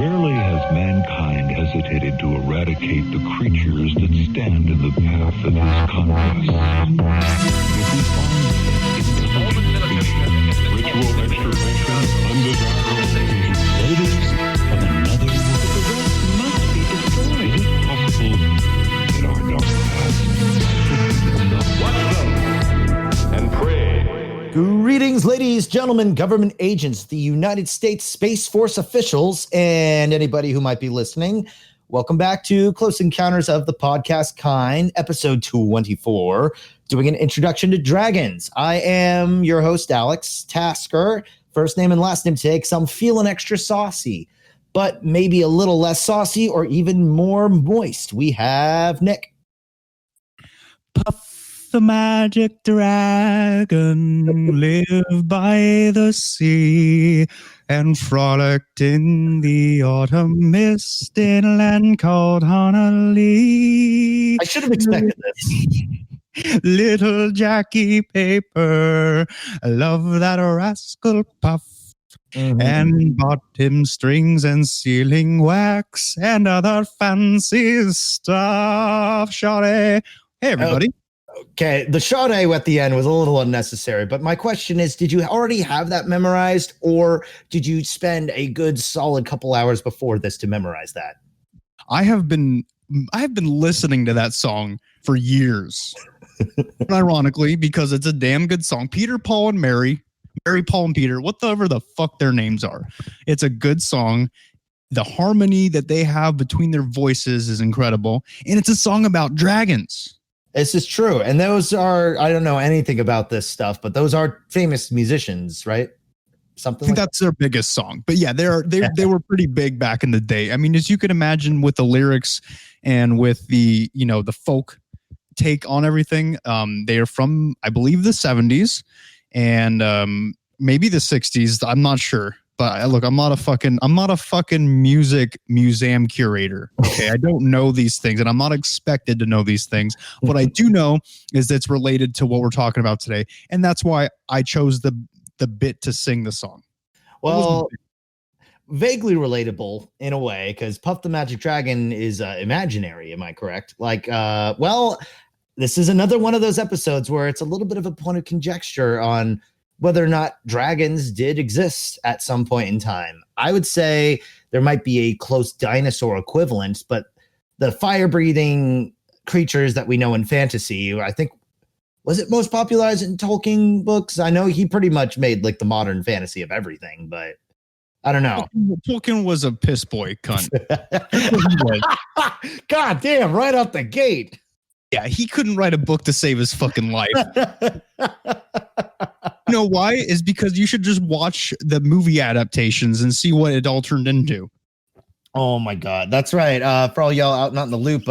Rarely has mankind hesitated to eradicate the creatures that stand in the path of his conquest. If we find ritual extirpation, undesirable natives of another world, the rest must be destroyed. Is it possible that our dark past and pray? Greetings, ladies, gentlemen, government agents, the United States Space Force officials, and anybody who might be listening. Welcome back to Close Encounters of the Podcast Kind, episode 24, doing an introduction to dragons. I am your host, Alex Tasker. First name and last name today, because I'm feeling extra saucy, but maybe a little less saucy or even more moist. We have Nick. Puff the magic dragon lived by the sea and frolicked in the autumn mist in a land called Honolulu. I should have expected this. Little Jackie Paper, I love that rascal Puff. Mm-hmm. And bought him strings and sealing wax and other fancy stuff. Shawty. Hey, everybody. Okay, the Sade at the end was a little unnecessary, but my question is, did you already have that memorized, or did you spend a good solid couple hours before this to memorize that? I have been listening to that song for years. Ironically, because it's a damn good song. Peter, Paul, and Mary, Paul, and Peter, whatever the fuck their names are. It's a good song. The harmony that they have between their voices is incredible, and it's a song about dragons. This is true. And those are, I don't know anything about this stuff, but those are famous musicians, right? Something I think that's their biggest song. But yeah, they were pretty big back in the day. I mean, as you can imagine with the lyrics and with the, the folk take on everything, they are from, I believe, the 70s and maybe the 60s. I'm not sure. But look, I'm not a fucking music museum curator. Okay, I don't know these things, and I'm not expected to know these things. What I do know is that it's related to what we're talking about today, and that's why I chose the bit to sing the song. Well, vaguely relatable in a way, because Puff the Magic Dragon is imaginary. Am I correct? This is another one of those episodes where it's a little bit of a point of conjecture on whether or not dragons did exist at some point in time. I would say there might be a close dinosaur equivalent, but the fire-breathing creatures that we know in fantasy, I think, was it most popularized in Tolkien books? I know he pretty much made like the modern fantasy of everything, but I don't know. Tolkien was a piss boy cunt. God damn, right out the gate. Yeah, he couldn't write a book to save his fucking life. You know why? Is because you should just watch the movie adaptations and see what it all turned into. Oh my God, that's right. For all y'all out not in the loop,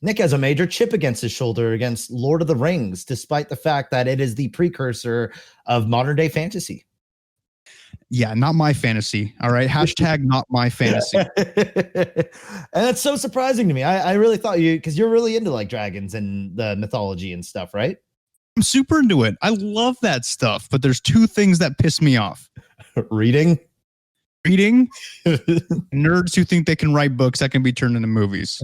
Nick has a major chip against his shoulder against Lord of the Rings, despite the fact that it is the precursor of modern day fantasy. Yeah, not my fantasy. All right. Hashtag not my fantasy. And that's so surprising to me. I really thought because you're really into like dragons and the mythology and stuff, right? I'm super into it. I love that stuff, but there's two things that piss me off. Reading, nerds who think they can write books that can be turned into movies.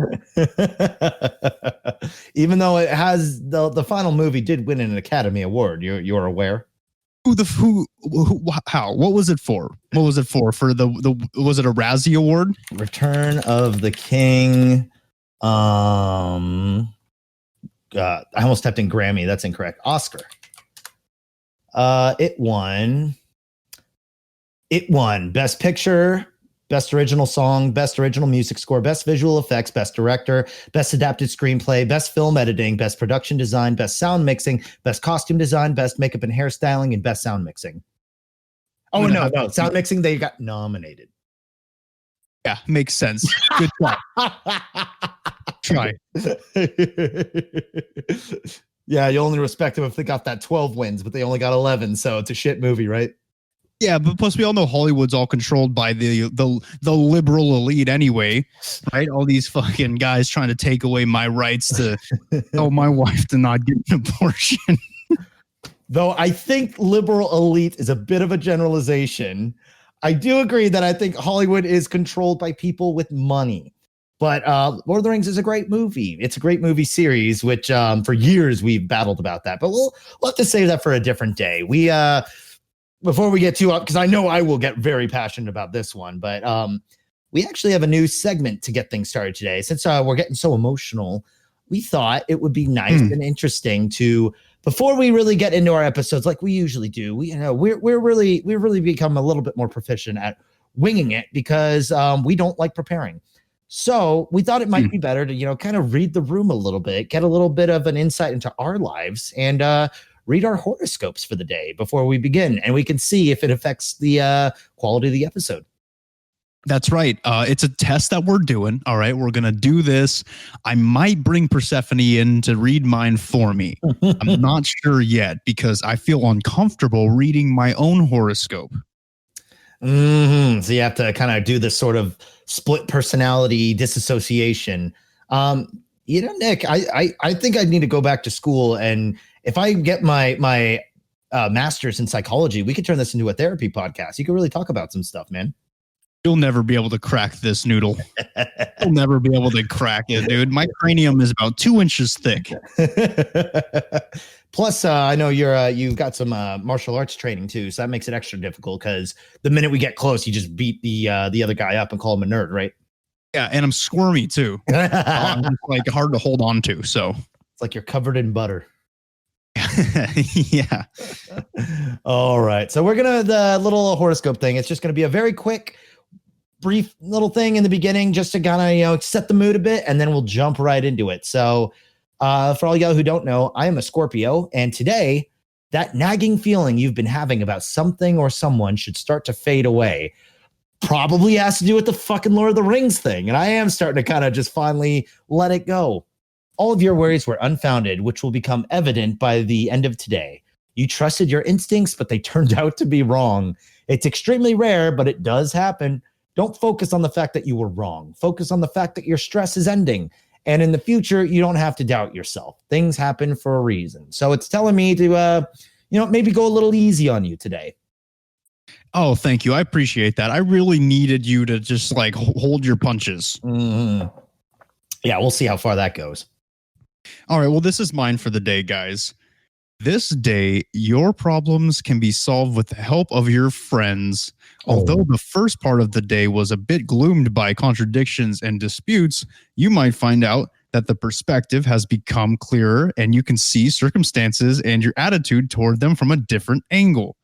Even though it has the final movie did win an Academy Award. You're aware? How? What was it for? Was it a Razzie Award? Return of the King. God, I almost typed in Grammy. That's incorrect. Oscar. It won Best Picture, Best Original Song, Best Original Music Score, Best Visual Effects, Best Director, Best Adapted Screenplay, Best Film Editing, Best Production Design, Best Sound Mixing, Best Costume Design, Best Makeup and Hairstyling, and Best Sound Mixing. Oh, no. Sound Mixing, they got nominated. Yeah, makes sense. Good try. Try. Yeah, you only respect them if they got that 12 wins, but they only got 11, so it's a shit movie, right? Yeah, but plus we all know Hollywood's all controlled by the liberal elite anyway, right? All these fucking guys trying to take away my rights to tell my wife to not get an abortion. Though I think liberal elite is a bit of a generalization. I do agree that I think Hollywood is controlled by people with money. But Lord of the Rings is a great movie. It's a great movie series, which for years we've battled about that. But we'll have to save that for a different day. We before we get too up, because I know I will get very passionate about this one. But we actually have a new segment to get things started today. Since we're getting so emotional, we thought it would be nice and interesting to, before we really get into our episodes like we usually do, we're really become a little bit more proficient at winging it because we don't like preparing. So we thought it might be better to, kind of read the room a little bit, get a little bit of an insight into our lives, and read our horoscopes for the day before we begin. And we can see if it affects the quality of the episode. That's right. It's a test that we're doing. All right. We're going to do this. I might bring Persephone in to read mine for me. I'm not sure yet because I feel uncomfortable reading my own horoscope. So you have to kind of do this sort of split personality disassociation. Nick, I think I need to go back to school, and if I get my master's in psychology, we could turn this into a therapy podcast. You could really talk about some stuff, man. You'll never be able to crack this noodle. You'll never be able to crack it, dude. My cranium is about 2 inches thick. Plus, I know you've got some martial arts training too, so that makes it extra difficult because the minute we get close, you just beat the other guy up and call him a nerd, right? Yeah, and I'm squirmy too. I'm just, like hard to hold on to. So it's like you're covered in butter. Yeah. All right. So we're gonna the little horoscope thing. It's just gonna be a very quick, brief little thing in the beginning, just to kind of set the mood a bit, and then we'll jump right into it. So. For all y'all who don't know, I am a Scorpio, and today, that nagging feeling you've been having about something or someone should start to fade away. Probably has to do with the fucking Lord of the Rings thing, and I am starting to kind of just finally let it go. All of your worries were unfounded, which will become evident by the end of today. You trusted your instincts, but they turned out to be wrong. It's extremely rare, but it does happen. Don't focus on the fact that you were wrong. Focus on the fact that your stress is ending. And in the future, you don't have to doubt yourself. Things happen for a reason. So it's telling me to, maybe go a little easy on you today. Oh, thank you. I appreciate that. I really needed you to just like hold your punches. Mm-hmm. Yeah, we'll see how far that goes. All right. Well, this is mine for the day, guys. This day, your problems can be solved with the help of your friends. Although the first part of the day was a bit gloomed by contradictions and disputes, you might find out that the perspective has become clearer and you can see circumstances and your attitude toward them from a different angle.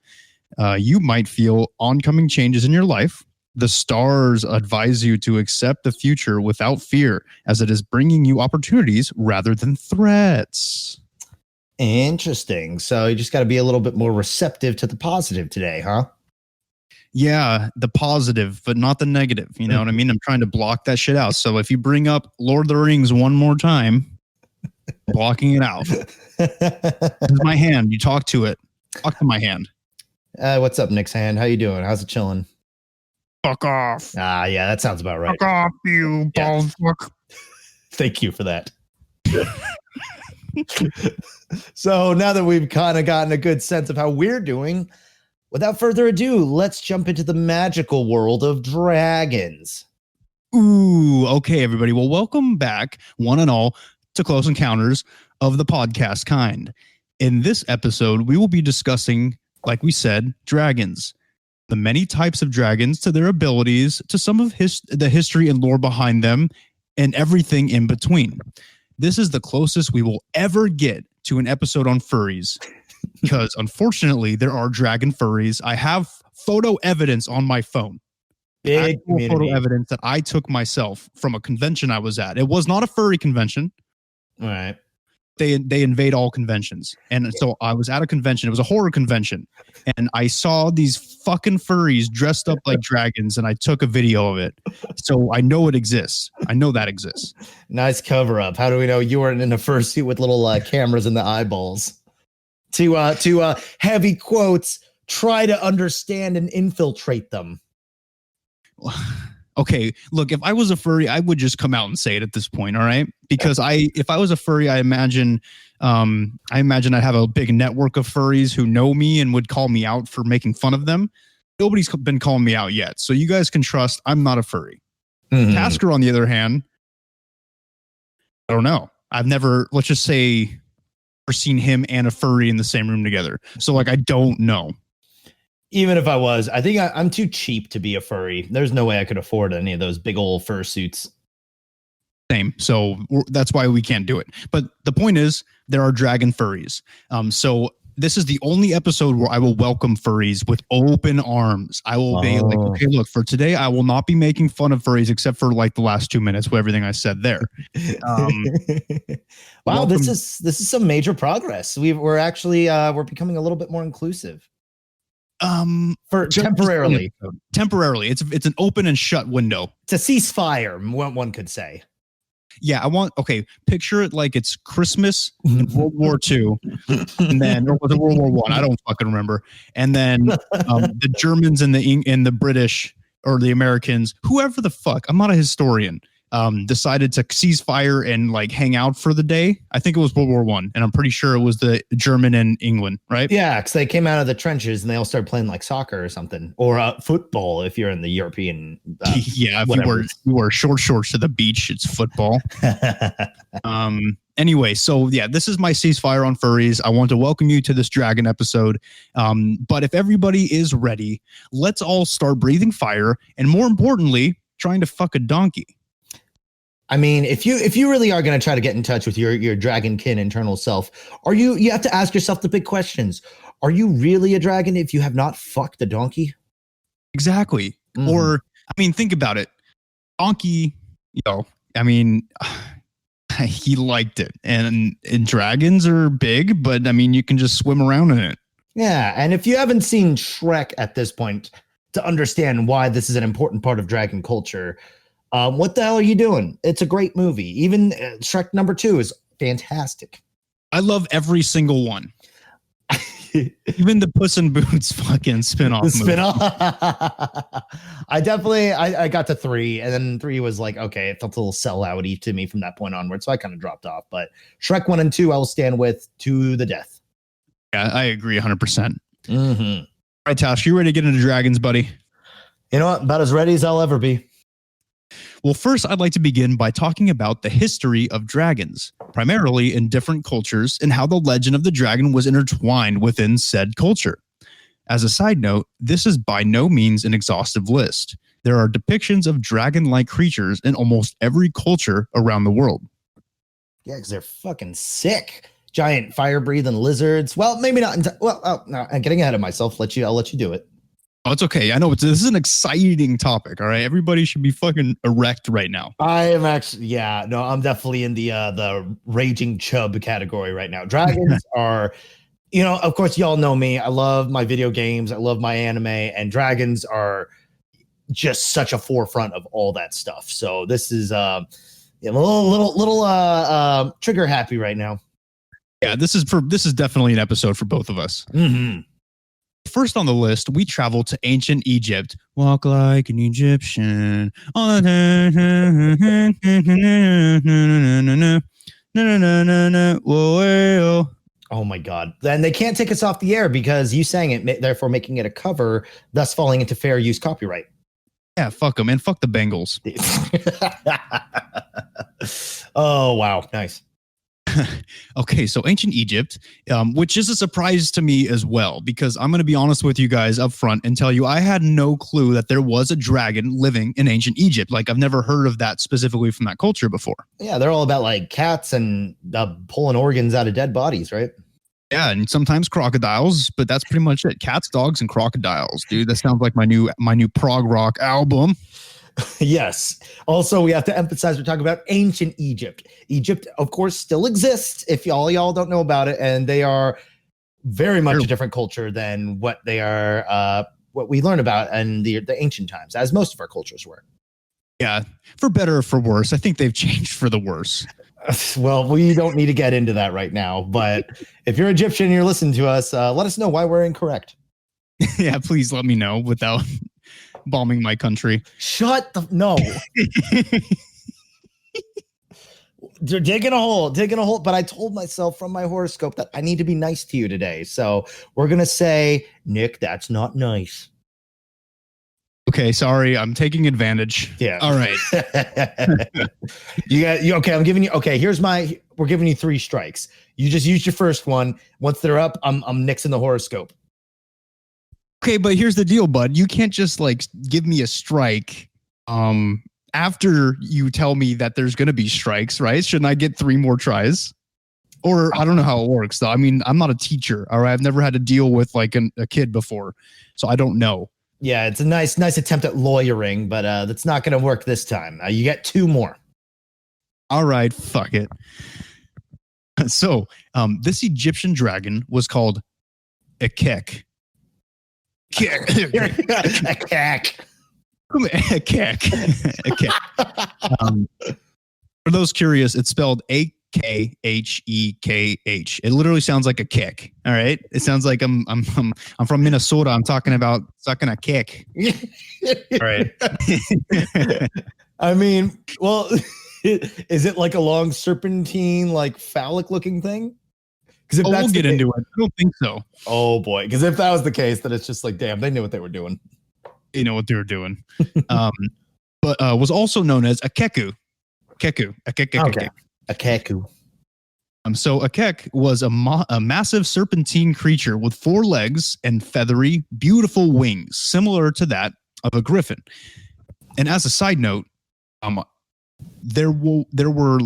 You might feel oncoming changes in your life. The stars advise you to accept the future without fear, as it is bringing you opportunities rather than threats. Interesting. So you just got to be a little bit more receptive to the positive today, huh? Yeah, the positive, but not the negative. You know what I mean? I'm trying to block that shit out. So if you bring up Lord of the Rings one more time, blocking it out. This is my hand. You talk to it. Talk to my hand. What's up, Nick's hand? How you doing? How's it chilling? Fuck off. Yeah, that sounds about right. Fuck off, you ball fuck. Thank you for that. So now that we've kind of gotten a good sense of how we're doing, without further ado, let's jump into the magical world of dragons. Ooh, okay, everybody. Well, welcome back, one and all, to Close Encounters of the Podcast Kind. In this episode, we will be discussing, like we said, dragons. The many types of dragons, to their abilities, to some of the history and lore behind them, and everything in between. This is the closest we will ever get to an episode on furries. Because unfortunately, there are dragon furries. I have photo evidence on my phone. Big photo evidence that I took myself from a convention I was at. It was not a furry convention. All right. They invade all conventions. And so I was at a convention. It was a horror convention. And I saw these fucking furries dressed up like dragons, and I took a video of it. So I know it exists. I know that exists. Nice cover up. How do we know you weren't in a fursuit with little cameras in the eyeballs? To heavy quotes, try to understand and infiltrate them. Okay, look, if I was a furry, I would just come out and say it at this point, all right? Because if I was a furry, I imagine I'd have a big network of furries who know me and would call me out for making fun of them. Nobody's been calling me out yet. So you guys can trust I'm not a furry. Mhm. Tasker, on the other hand, I don't know. I've never, let's just say, seen him and a furry in the same room together. So like, I don't know. Even if I was, I think I'm too cheap to be a furry. There's no way I could afford any of those big old fur suits. Same. So that's why we can't do it. But the point is, there are dragon furries. So this is the only episode where I will welcome furries with open arms. I will be like, okay, look, for today, I will not be making fun of furries except for like the last 2 minutes with everything I said there. Wow, welcome. this is some major progress. We're actually we're becoming a little bit more inclusive. For temporarily. Temporarily. It's an open and shut window. It's a ceasefire, one could say. Yeah, picture it like it's Christmas in World War II, and then or was it World War I? I don't fucking remember. And then the Germans and the British or the Americans, whoever the fuck, I'm not a historian, decided to cease fire and like hang out for the day. I think it was World War I, and I'm pretty sure it was the German and England, right? Yeah, because they came out of the trenches and they all started playing like soccer or something, or football if you're in the European. Yeah, if you were short shorts to the beach, it's football. Anyway, so yeah, this is my ceasefire on furries. I want to welcome you to this dragon episode. But if everybody is ready, let's all start breathing fire, and more importantly, trying to fuck a donkey. I mean, if you really are going to try to get in touch with your dragonkin internal self, you have to ask yourself the big questions. Are you really a dragon if you have not fucked a donkey? Exactly. Mm-hmm. Or, I mean, think about it. Donkey, he liked it. And dragons are big, but I mean, you can just swim around in it. Yeah. And if you haven't seen Shrek at this point to understand why this is an important part of dragon culture, what the hell are you doing? It's a great movie. Even Shrek number 2 is fantastic. I love every single one. Even the Puss in Boots fucking spinoff. I got to 3, and then 3 was like, okay, it felt a little sellout-y to me from that point onward, so I kind of dropped off. But Shrek 1 and 2, I will stand with to the death. Yeah, I agree 100%. Mm-hmm. All right, Tash, you ready to get into dragons, buddy? You know what? About as ready as I'll ever be. Well, first, I'd like to begin by talking about the history of dragons, primarily in different cultures, and how the legend of the dragon was intertwined within said culture. As a side note, this is by no means an exhaustive list. There are depictions of dragon-like creatures in almost every culture around the world. Yeah, because they're fucking sick. Giant fire-breathing lizards. Well, maybe not. No, I'm getting ahead of myself. I'll let you do it. Oh, it's okay. I know this is an exciting topic. All right, everybody should be fucking erect right now. I am actually, yeah. No, I'm definitely in the raging chub category right now. Dragons are, of course, y'all know me. I love my video games. I love my anime, and dragons are just such a forefront of all that stuff. So this is a little trigger happy right now. Yeah, this is definitely an episode for both of us. Mm-hmm. First on the list, we travel to ancient Egypt. Walk like an Egyptian. Oh my God. Then they can't take us off the air because you sang it, therefore making it a cover, thus falling into fair use copyright. Yeah, fuck them, and fuck the Bengals. Oh, wow. Nice. Okay, so ancient Egypt, which is a surprise to me as well, because I'm going to be honest with you guys up front and tell you I had no clue that there was a dragon living in ancient Egypt. Like, I've never heard of that specifically from that culture before. Yeah, they're all about like cats and pulling organs out of dead bodies, right? Yeah, and sometimes crocodiles, but that's pretty much it. Cats, dogs, and crocodiles, dude. That sounds like my new prog rock album. Yes. Also, we have to emphasize we're talking about ancient Egypt. Egypt, of course, still exists if y'all don't know about it, and they are very much a different culture than what they are, what we learn about in the ancient times, as most of our cultures were. Yeah, for better or for worse. I think they've changed for the worse. Well, we don't need to get into that right now, but if you're Egyptian and you're listening to us, let us know why we're incorrect. Yeah, please let me know without bombing my country. No. They're digging a hole. But I told myself from my horoscope that I need to be nice to you today. So we're going to say, Nick, that's not nice. Okay, sorry, I'm taking advantage. Yeah. All right. Okay, we're giving you 3 strikes. You just used your first one. Once they're up, I'm nixing the horoscope. Okay, but here's the deal, bud. You can't just like give me a strike after you tell me that there's going to be strikes, right? Shouldn't I get 3 more tries? Or I don't know how it works though. I mean, I'm not a teacher, all right? I've never had to deal with like a kid before, so I don't know. Yeah, it's a nice attempt at lawyering, but that's not going to work this time. You get 2 more. All right, fuck it. So, this Egyptian dragon was called a kek. A cack. A kek. For those curious, it's spelled Akhekh. It literally sounds like a kick. All right, it sounds like I'm from Minnesota. I'm talking about sucking a kick. All right. I mean, well, is it like a long serpentine, like phallic looking thing? Because we'll get into it. I don't think so. Oh boy, because if that was the case, then it's just like, damn, they knew what they were doing. You know what they were doing. But was also known as a keku. Keku. Okay. A keku. So a kek was a massive serpentine creature with 4 legs and feathery, beautiful wings, similar to that of a griffin. And as a side note, there were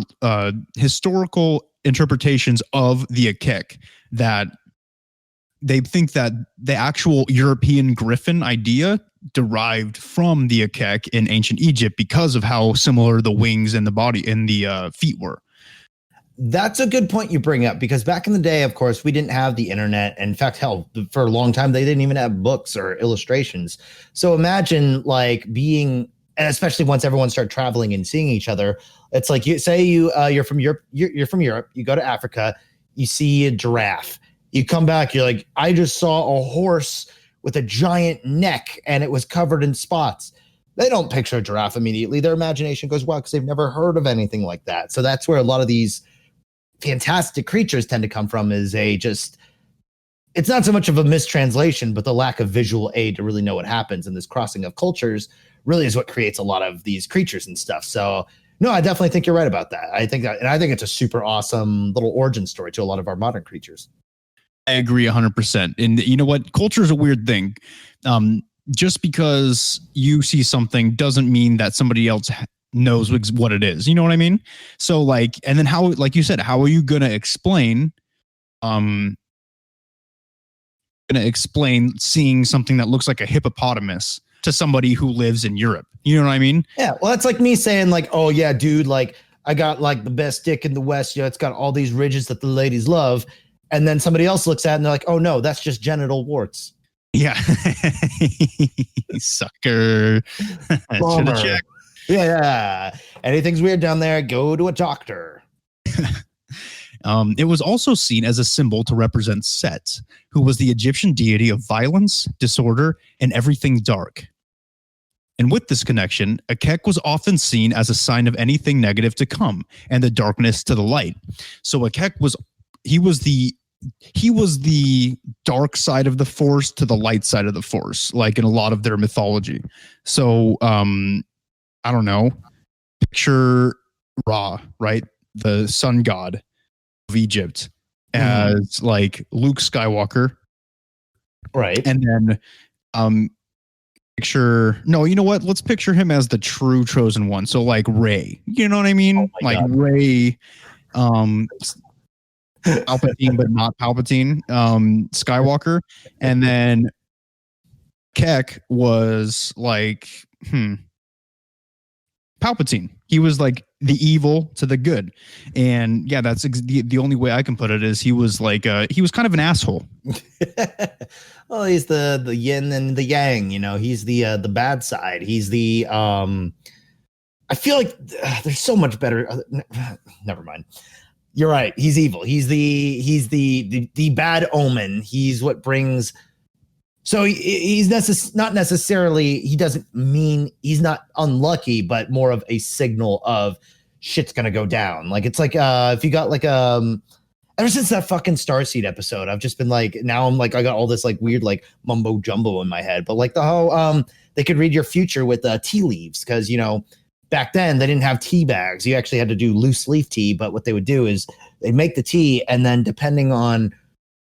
historical interpretations of the akek that they think that the actual European griffin idea derived from the akek in ancient Egypt because of how similar the wings and the body and the feet were. That's a good point you bring up, because back in the day, of course, we didn't have the internet. In fact, hell, for a long time, they didn't even have books or illustrations. So imagine like being, and especially once everyone started traveling and seeing each other, it's like you're from Europe, you're from Europe, you go to Africa, you see a giraffe, you come back, you're like, I just saw a horse with a giant neck and it was covered in spots. They don't picture a giraffe immediately. Their imagination goes wild because they've never heard of anything like that. So that's where a lot of these fantastic creatures tend to come from, is it's not so much of a mistranslation, but the lack of visual aid to really know what happens. And this crossing of cultures really is what creates a lot of these creatures and stuff. So no, I definitely think you're right about that. I think it's a super awesome little origin story to a lot of our modern creatures. I agree 100%. And you know what? Culture is a weird thing. Just because you see something doesn't mean that somebody else knows what it is. You know what I mean? So like, and then how, like you said, how are you going to explain, seeing something that looks like a hippopotamus to somebody who lives in Europe? You know what I mean? Yeah. Well, that's like me saying like, oh yeah, dude, like I got like the best dick in the West. You know, it's got all these ridges that the ladies love. And then somebody else looks at it and they're like, oh no, that's just genital warts. Yeah. Sucker. Should have checked. Yeah. Anything's weird down there, go to a doctor. It was also seen as a symbol to represent Set, who was the Egyptian deity of violence, disorder, and everything dark. And with this connection, Akek was often seen as a sign of anything negative to come and the darkness to the light. So Akek was the dark side of the force to the light side of the force, like in a lot of their mythology. So I don't know, picture Ra, right? The sun god of Egypt as like Luke Skywalker. Right. And then you know what? Let's picture him as the true chosen one. So like Rey, you know what I mean? Oh like God. Rey, Palpatine, but not Palpatine, Skywalker. And then Kek was like, Palpatine. He was like the evil to the good. And yeah, that's the only way I can put it is he was like, he was kind of an asshole. Well, he's the yin and the yang, you know, he's the bad side. He's the, I feel like there's so much better. Never mind. You're right. He's evil. He's the bad omen. He's what brings. So he's not necessarily, he doesn't mean he's not unlucky, but more of a signal of shit's going to go down. Like, it's like, if you got like, ever since that fucking Starseed episode, I've just been like, now I'm like, I got all this like weird, like mumbo jumbo in my head, but like the whole, they could read your future with tea leaves because, back then they didn't have tea bags. You actually had to do loose leaf tea. But what they would do is they'd make the tea, and then depending on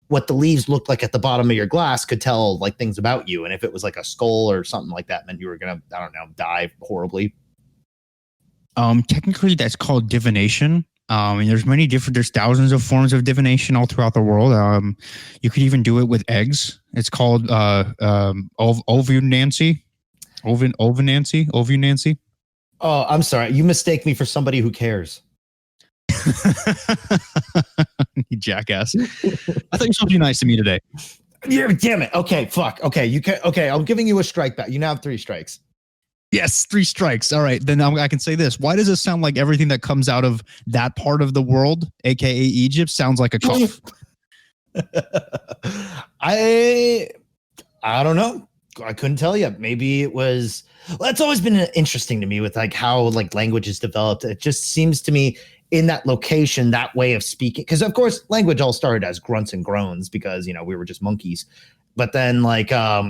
what the leaves looked like at the bottom of your glass could tell like things about you. And if it was like a skull or something like that, meant you were going to, I don't know, die horribly. Technically that's called divination. And there's thousands of forms of divination all throughout the world. You could even do it with eggs. It's called ovunancy. Ovunancy. Oh, I'm sorry. You mistake me for somebody who cares. You jackass. I thought you were supposed to be nice to me today. Yeah, damn it. Okay, fuck. Okay, okay, I'm giving you a strike back. You now have 3 strikes. Yes, 3 strikes. All right, then I can say this. Why does it sound like everything that comes out of that part of the world, aka Egypt, sounds like a cough? I don't know. I couldn't tell you. Maybe it was. Well, that's always been interesting to me with like how like language is developed. It just seems to me in that location, that way of speaking, because of course language all started as grunts and groans because we were just monkeys. But then like I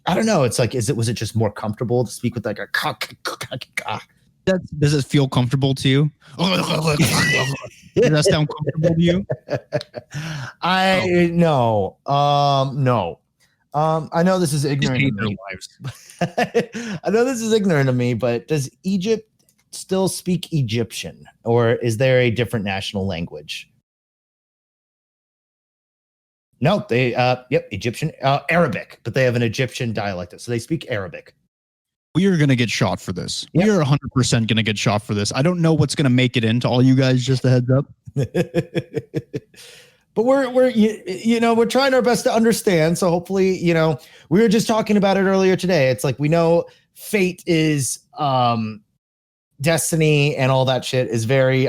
don't know. It's like was it just more comfortable to speak with like a does it feel comfortable to you? Does that sound comfortable to you? No. I know this is ignorant of me. I know this is ignorant of me, but does Egypt still speak Egyptian, or is there a different national language? No, they Egyptian, Arabic, but they have an Egyptian dialect, so they speak Arabic. We are going to get shot for this. Yep. We are 100% going to get shot for this. I don't know what's going to make it into all you guys, just a heads up. But we're trying our best to understand. So hopefully, we were just talking about it earlier today. It's like we know fate is destiny and all that shit is very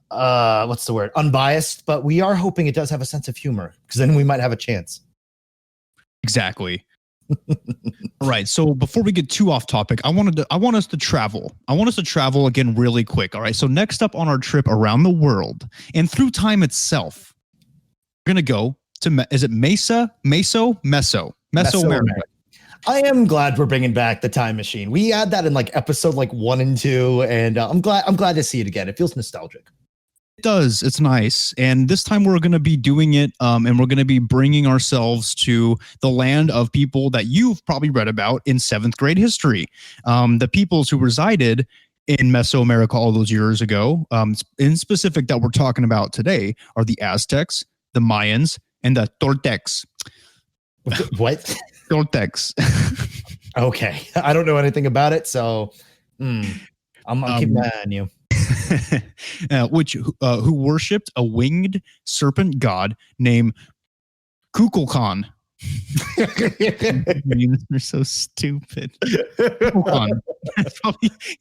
what's the word? Unbiased, but we are hoping it does have a sense of humor because then we might have a chance. Exactly. All right. So before we get too off topic, I want us to travel. I want us to travel again really quick. All right. So next up on our trip around the world and through time itself, we're going to go to, is it Mesoamerica? I am glad we're bringing back the time machine. We had that in like episode like 1 and 2, and I'm glad to see it again. It feels nostalgic. It does. It's nice. And this time we're going to be doing it, and we're going to be bringing ourselves to the land of people that you've probably read about in 7th grade history. The peoples who resided in Mesoamerica all those years ago, in specific that we're talking about today, are the Aztecs, the Mayans, and the Toltecs. What? Toltecs. Okay. I don't know anything about it, so I'm keeping an eye on you. Who worshipped a winged serpent god named Kukulkan. They're so stupid. Kukulkan.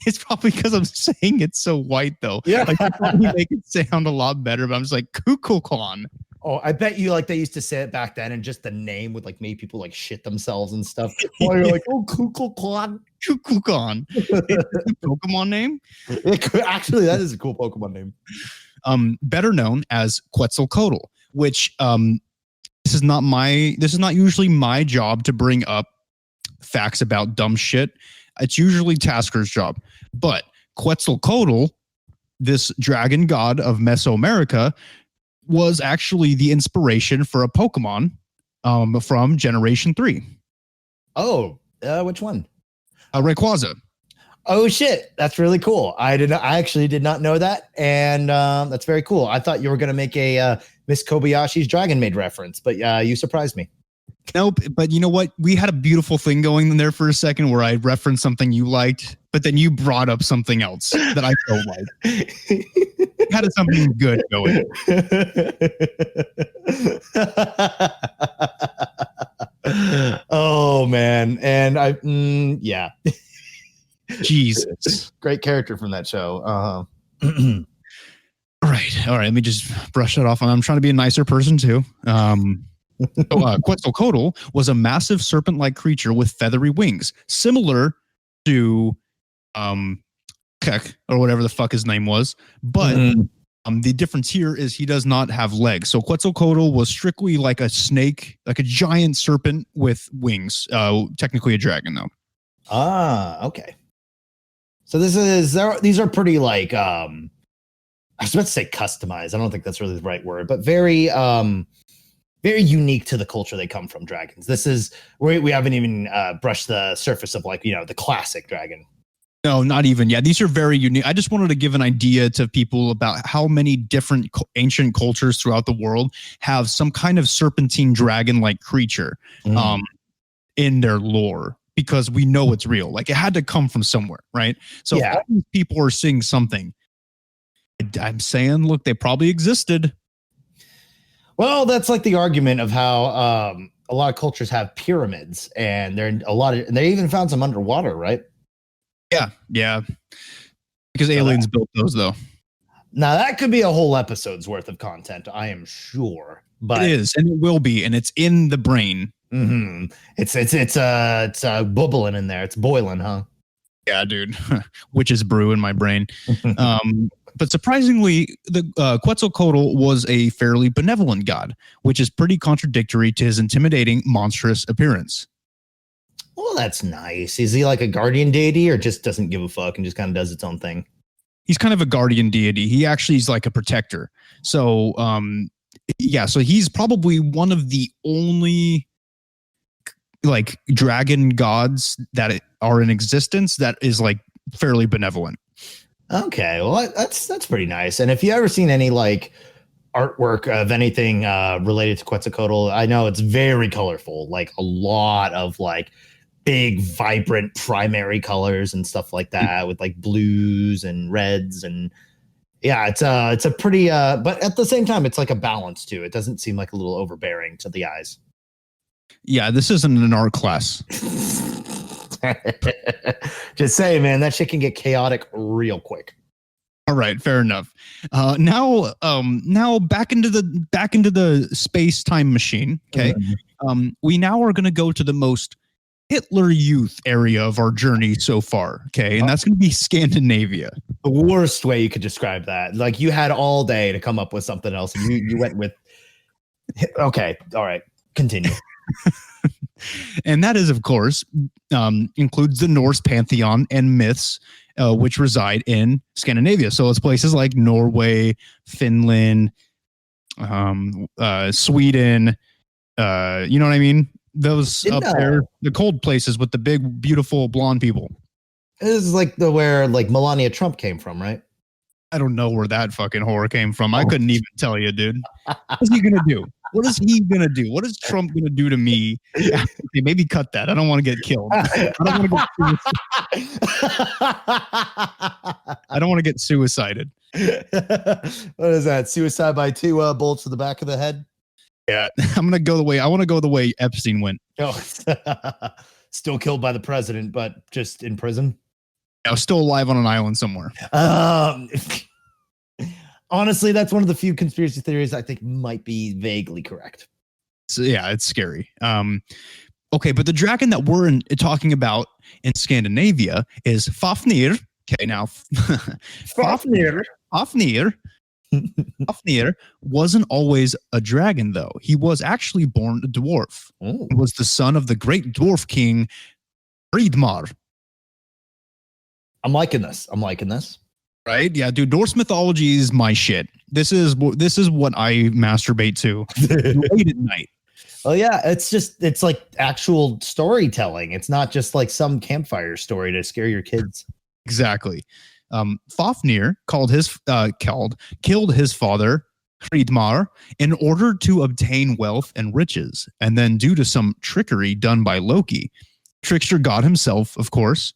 It's probably because I'm saying it so white, though. Yeah, like, probably make it sound a lot better. But I'm just like Kukulkan. Oh, I bet you like they used to say it back then, and just the name would like make people like shit themselves and stuff. Or you're like, oh, Kukulkan. Kukulkan. It's a Pokemon name. Actually, that is a cool Pokemon name. Better known as Quetzalcoatl, which this is not usually my job to bring up facts about dumb shit. It's usually Tasker's job. But Quetzalcoatl, this dragon god of Mesoamerica, was actually the inspiration for a Pokemon from Generation 3. Oh, which one? Rayquaza. Oh shit, that's really cool. I actually did not know that, and that's very cool. I thought you were gonna make a Miss Kobayashi's Dragon Maid reference, but you surprised me. Nope, but you know what? We had a beautiful thing going in there for a second where I referenced something you liked, but then you brought up something else that I don't like. Had something good going. Oh man, and yeah. Jesus, great character from that show. All right. Let me just brush that off. I'm trying to be a nicer person too. Quetzalcoatl was a massive serpent-like creature with feathery wings, similar to Kek or whatever the fuck his name was, but The difference here is he does not have legs. So Quetzalcoatl was strictly like a snake, like a giant serpent with wings. Technically a dragon, though. Ah, okay. So these are pretty like I was about to say customized. I don't think that's really the right word, but very unique to the culture they come from. Dragons. This is we haven't even brushed the surface of like the classic dragon. No, not even. Yeah, these are very unique. I just wanted to give an idea to people about how many different ancient cultures throughout the world have some kind of serpentine dragon-like creature in their lore, because we know it's real. Like, it had to come from somewhere, right? So if all these people are seeing something, I'm saying, look, they probably existed. Well, that's like the argument of how a lot of cultures have pyramids, and they even found some underwater, right? Yeah. Because aliens built those, though. Now that could be a whole episode's worth of content, I am sure. But it is, and it will be, and it's in the brain. Mm-hmm. It's bubbling in there. It's boiling, huh? Yeah, dude. Witch's brew in my brain. But surprisingly, the Quetzalcoatl was a fairly benevolent god, which is pretty contradictory to his intimidating, monstrous appearance. Well, that's nice. Is he like a guardian deity, or just doesn't give a fuck and just kind of does its own thing? He's kind of a guardian deity. He actually is like a protector. So, so he's probably one of the only like dragon gods that are in existence that is like fairly benevolent. Okay, well, that's pretty nice. And if you ever seen any like artwork of anything related to Quetzalcoatl, I know it's very colorful, like a lot of like big, vibrant primary colors and stuff like that, with like blues and reds, and yeah, it's a pretty but at the same time, it's like a balance too. It doesn't seem like a little overbearing to the eyes. Yeah, this isn't an art class. Just say, man, that shit can get chaotic real quick. All right, fair enough. Now back into the space-time machine. Okay, we now are going to go to the most Hitler Youth area of our journey so far. Okay, and that's going to be Scandinavia. The worst way you could describe that. Like, you had all day to come up with something else, and you went with. Okay, all right, continue. And that is, of course, includes the Norse pantheon and myths, which reside in Scandinavia. So it's places like Norway, Finland, Sweden. You know what I mean? Those up there, the cold places with the big, beautiful blonde people. This is like where like Melania Trump came from, right? I don't know where that fucking horror came from. I couldn't even tell you, dude. What's he gonna do? What is he gonna do? What is Trump gonna do to me? Maybe cut that. I don't want to get killed. I don't want to get suicided. What is that? Suicide by two bullets to the back of the head? Yeah, I want to go the way Epstein went. Oh, still killed by the president, but just in prison. Yeah, still alive on an island somewhere. Honestly, that's one of the few conspiracy theories I think might be vaguely correct. So yeah, it's scary. Okay, but the dragon that we're talking about in Scandinavia is Fafnir. Okay, now Fafnir wasn't always a dragon, though. He was actually born a dwarf. Ooh. He was the son of the great dwarf king Hridmar. I'm liking this. Right? Yeah, dude. Norse mythology is my shit. This is what I masturbate to late at night. Oh yeah, it's like actual storytelling. It's not just like some campfire story to scare your kids. Exactly. Fafnir killed his father Hridmar in order to obtain wealth and riches, and then due to some trickery done by Loki, trickster god himself, of course,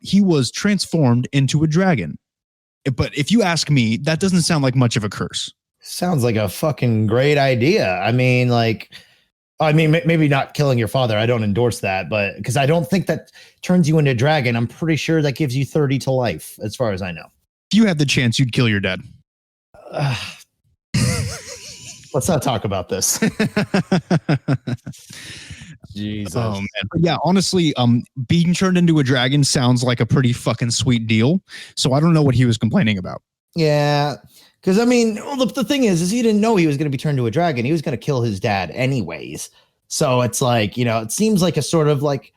he was transformed into a dragon. But if you ask me, that doesn't sound like much of a curse. Sounds like a fucking great idea. I mean, maybe not killing your father. I don't endorse that, but because I don't think that turns you into a dragon. I'm pretty sure that gives you 30 to life, as far as I know. If you had the chance, you'd kill your dad. Let's not talk about this. Jesus. Oh man. But yeah, honestly, being turned into a dragon sounds like a pretty fucking sweet deal. So I don't know what he was complaining about. Yeah. Because I mean, well, the thing is he didn't know he was going to be turned into a dragon. He was going to kill his dad anyways. So it's like, it seems like a sort of like,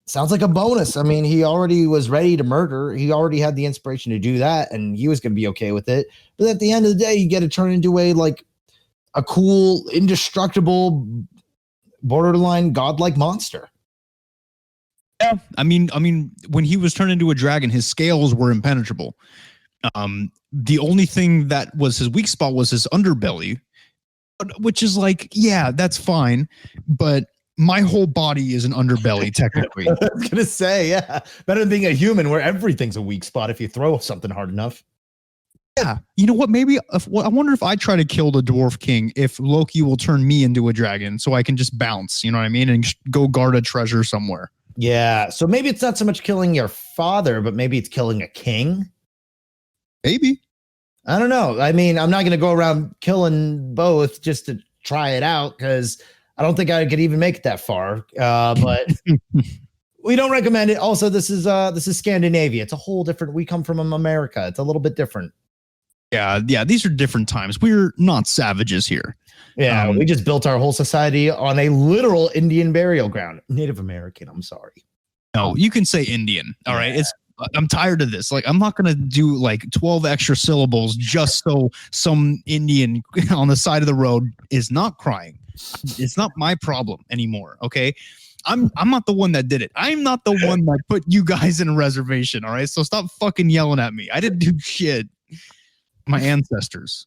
sounds like a bonus. I mean, he already was ready to murder. He already had the inspiration to do that, and he was going to be okay with it. But at the end of the day, you get to turn into a cool, indestructible, borderline godlike monster. Yeah, I mean, when he was turned into a dragon, his scales were impenetrable. The only thing that was his weak spot was his underbelly, which is like, yeah, that's fine, but my whole body is an underbelly, technically. I was gonna say, yeah, better than being a human where everything's a weak spot if you throw something hard enough. Yeah, you know what? Maybe I wonder if I try to kill the Dwarf King, if Loki will turn me into a dragon, so I can just bounce. You know what I mean? And go guard a treasure somewhere. Yeah, so maybe it's not so much killing your father, but maybe it's killing a king. Maybe. I don't know. I mean, I'm not going to go around killing both just to try it out because I don't think I could even make it that far. But we don't recommend it. Also, this is Scandinavia. It's a whole different. We come from America. It's a little bit different. Yeah. These are different times. We're not savages here. Yeah, we just built our whole society on a literal Indian burial ground. Native American. I'm sorry. No, you can say Indian. All right. I'm tired of this. Like, I'm not going to do like 12 extra syllables just so some Indian on the side of the road is not crying. It's not my problem anymore. Okay. I'm not the one that did it. I'm not the one that put you guys in a reservation. All right. So stop fucking yelling at me. I didn't do shit. My ancestors.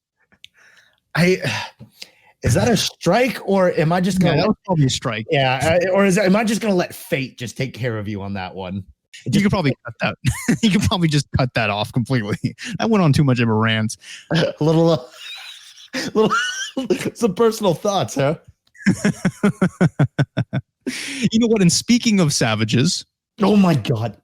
Is that a strike, or am I just going to? That was probably a strike. Yeah. Am I just going to let fate just take care of you on that one? You could probably cut that. You could probably just cut that off completely. I went on too much of a rant. little some personal thoughts, huh? You know what? And speaking of savages, oh my god.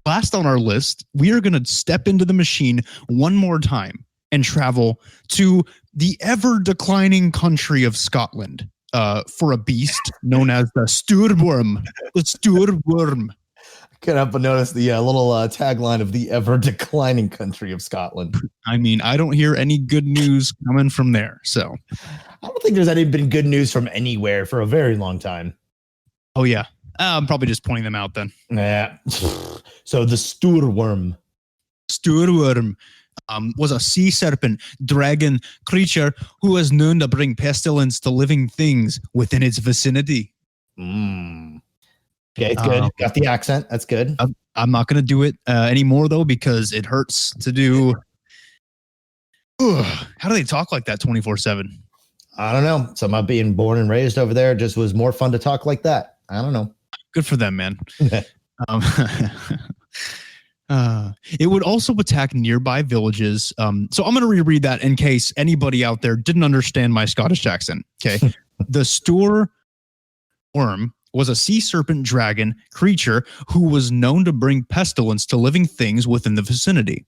Last on our list, we are going to step into the machine one more time and travel to the ever declining country of Scotland. For a beast known as the Wyrm. The Wyrm. I couldn't help but notice the little tagline of the ever declining country of Scotland. I mean, I don't hear any good news coming from there. So I don't think there's been good news from anywhere for a very long time. Oh, yeah. I'm probably just pointing them out then. Yeah. So the Wyrm. Wyrm. Was a sea serpent dragon creature who was known to bring pestilence to living things within its vicinity. Okay, it's good. Got the accent. That's good. I'm not going to do it anymore, though, because it hurts to do. How do they talk like that 24/7? I don't know. Somehow being born and raised over there just was more fun to talk like that. I don't know. Good for them, man. It would also attack nearby villages. So I'm going to reread that in case anybody out there didn't understand my Scottish accent. Okay. The Wyrm was a sea serpent dragon creature who was known to bring pestilence to living things within the vicinity.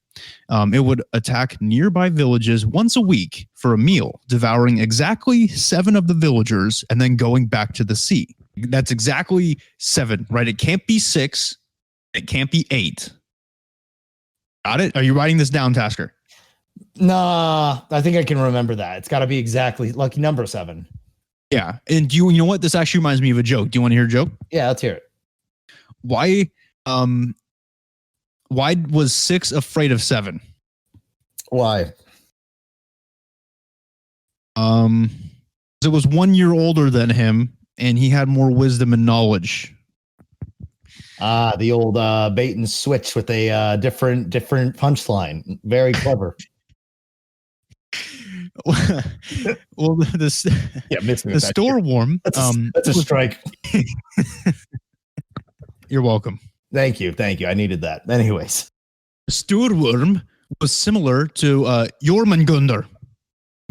It would attack nearby villages once a week for a meal, devouring exactly 7 of the villagers and then going back to the sea. That's exactly 7, right? It can't be 6. It can't be 8. Got it? Are you writing this down, Tasker? Nah, I think I can remember that. It's got to be exactly lucky number 7. Yeah. And you know what? This actually reminds me of a joke. Do you want to hear a joke? Yeah, let's hear it. Why was 6 afraid of 7? Why? It was 1 year older than him and he had more wisdom and knowledge. The old bait and switch with a different punchline. Very clever. Well, this the store worm. That's a strike. You're welcome. Thank you. I needed that. Anyways, the store worm was similar to Jormungunder.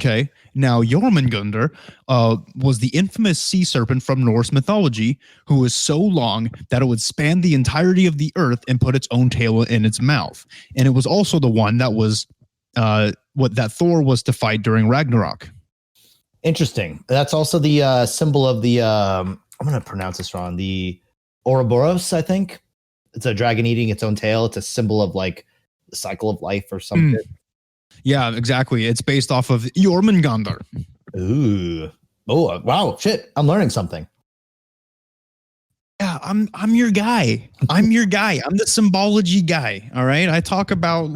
Okay. Now, Jormungunder was the infamous sea serpent from Norse mythology who was so long that it would span the entirety of the earth and put its own tail in its mouth. And it was also the one that was that Thor was to fight during Ragnarok. Interesting. That's also the symbol of the, I'm going to pronounce this wrong, the Ouroboros, I think. It's a dragon eating its own tail. It's a symbol of like the cycle of life or something. Yeah, exactly. It's based off of Jormungunder. Ooh. Oh, wow. Shit. I'm learning something. Yeah, I'm your guy. I'm your guy. I'm the symbology guy. All right. I talk about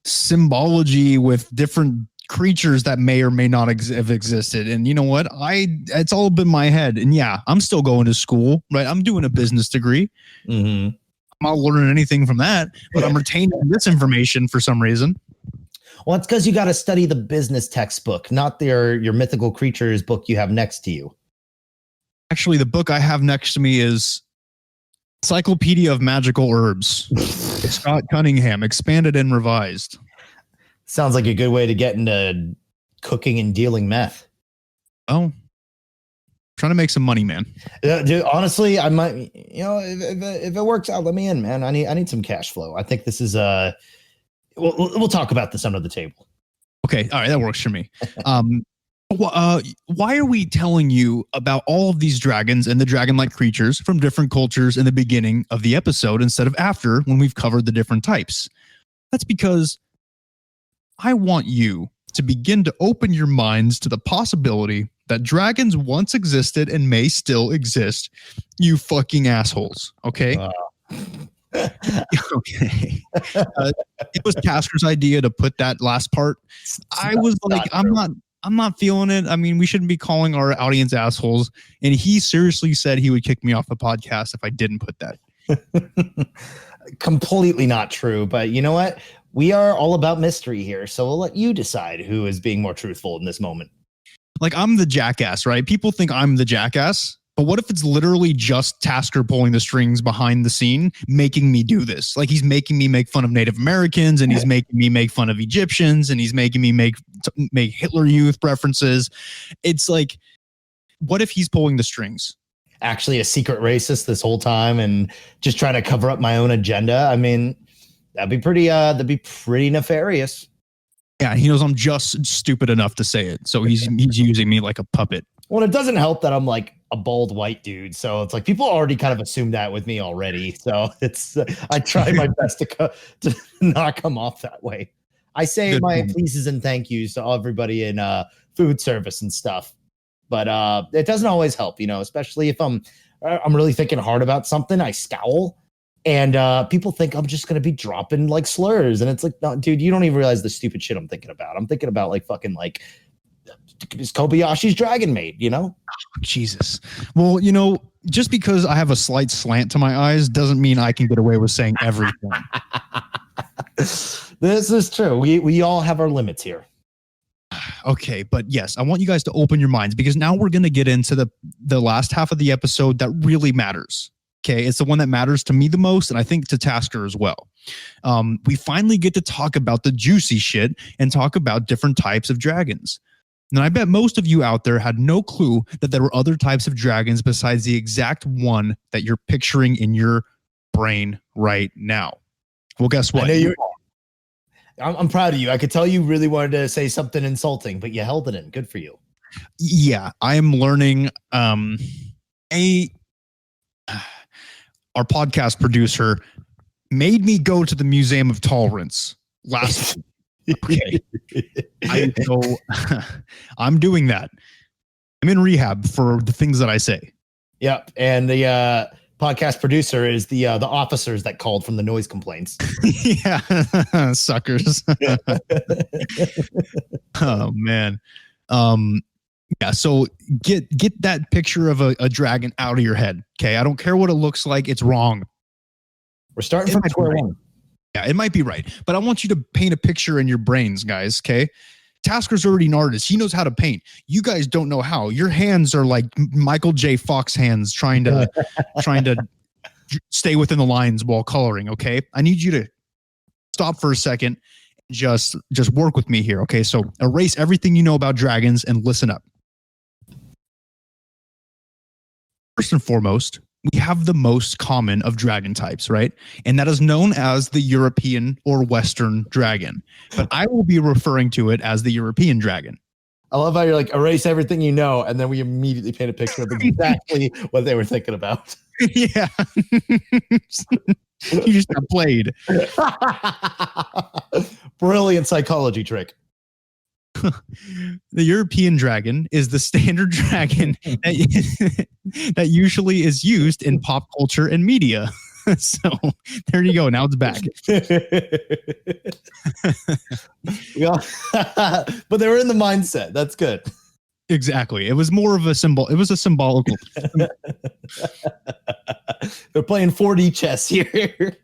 symbology with different creatures that may or may not have existed. And you know what? It's all been my head. And yeah, I'm still going to school, right? I'm doing a business degree. Mm-hmm. I'm not learning anything from that, but I'm retaining this information for some reason. Well, it's because you got to study the business textbook, not your mythical creatures book you have next to you. Actually, the book I have next to me is Encyclopedia of Magical Herbs. Scott Cunningham, expanded and revised. Sounds like a good way to get into cooking and dealing meth. Oh, trying to make some money, man. Dude, honestly, I might, if it works out, let me in, man. I need some cash flow. I think this is we'll talk about this under the table. Okay, all right, that works for me. Why are we telling you about all of these dragons and the dragon-like creatures from different cultures in the beginning of the episode instead of after when we've covered the different types? That's because I want you to begin to open your minds to the possibility that dragons once existed and may still exist. You fucking assholes. Okay. Okay. It was Tasker's idea to put that last part. I was like, I'm not feeling it. I mean, we shouldn't be calling our audience assholes. And he seriously said he would kick me off the podcast if I didn't put that. Completely not true. But you know what? We are all about mystery here. So we'll let you decide who is being more truthful in this moment. Like, I'm the jackass, right? People think I'm the jackass. But what if it's literally just Tasker pulling the strings behind the scene, making me do this? Like, he's making me make fun of Native Americans, and he's making me make fun of Egyptians, and he's making me make Hitler Youth references. It's like, what if he's pulling the strings? Actually a secret racist this whole time and just trying to cover up my own agenda. I mean, that'd be pretty nefarious. Yeah, he knows I'm just stupid enough to say it. So he's using me like a puppet. Well, it doesn't help that I'm like a bald white dude. So it's like people already kind of assume that with me already. So it's I try my best to not come off that way. I say Good my point. pleases and thank yous to everybody in food service and stuff. But it doesn't always help, especially if I'm really thinking hard about something. I scowl and people think I'm just going to be dropping like slurs. And it's like, no, dude, you don't even realize the stupid shit I'm thinking about. I'm thinking about like fucking like is Kobayashi's dragon mate, Oh, Jesus. Well, just because I have a slight slant to my eyes doesn't mean I can get away with saying everything. This is true. We all have our limits here. Okay, but yes, I want you guys to open your minds because now we're going to get into the last half of the episode that really matters. Okay, it's the one that matters to me the most, and I think to Tasker as well. We finally get to talk about the juicy shit and talk about different types of dragons. And I bet most of you out there had no clue that there were other types of dragons besides the exact one that you're picturing in your brain right now. Well, guess what? I'm proud of you. I could tell you really wanted to say something insulting, but you held it in. Good for you. Yeah, I am learning. Our podcast producer made me go to the Museum of Tolerance last week. Okay. I'm doing that. I'm in rehab for the things that I say. Yep. And the podcast producer is the officers that called from the noise complaints. Yeah. Suckers. Oh man. Yeah, so get that picture of a dragon out of your head. Okay. I don't care what it looks like, it's wrong. We're starting from square one. Yeah, it might be right, but I want you to paint a picture in your brains, guys. Okay. Tasker's already an artist. He knows how to paint. You guys don't know how. Your hands are like Michael J. Fox hands trying to stay within the lines while coloring. Okay. I need you to stop for a second. Just work with me here. Okay. So erase everything you know about dragons and listen up. First and foremost, we have the most common of dragon types, right? And that is known as the European or Western dragon. But I will be referring to it as the European dragon. I love how you're like, erase everything you know, and then we immediately paint a picture of exactly what they were thinking about. Yeah. You just got played. Brilliant psychology trick. The European dragon is the standard dragon that usually is used in pop culture and media. So there you go. Now it's back. Yeah. But they were in the mindset. That's good. Exactly. It was more of a symbol. It was a symbolical. They're playing 4D chess here.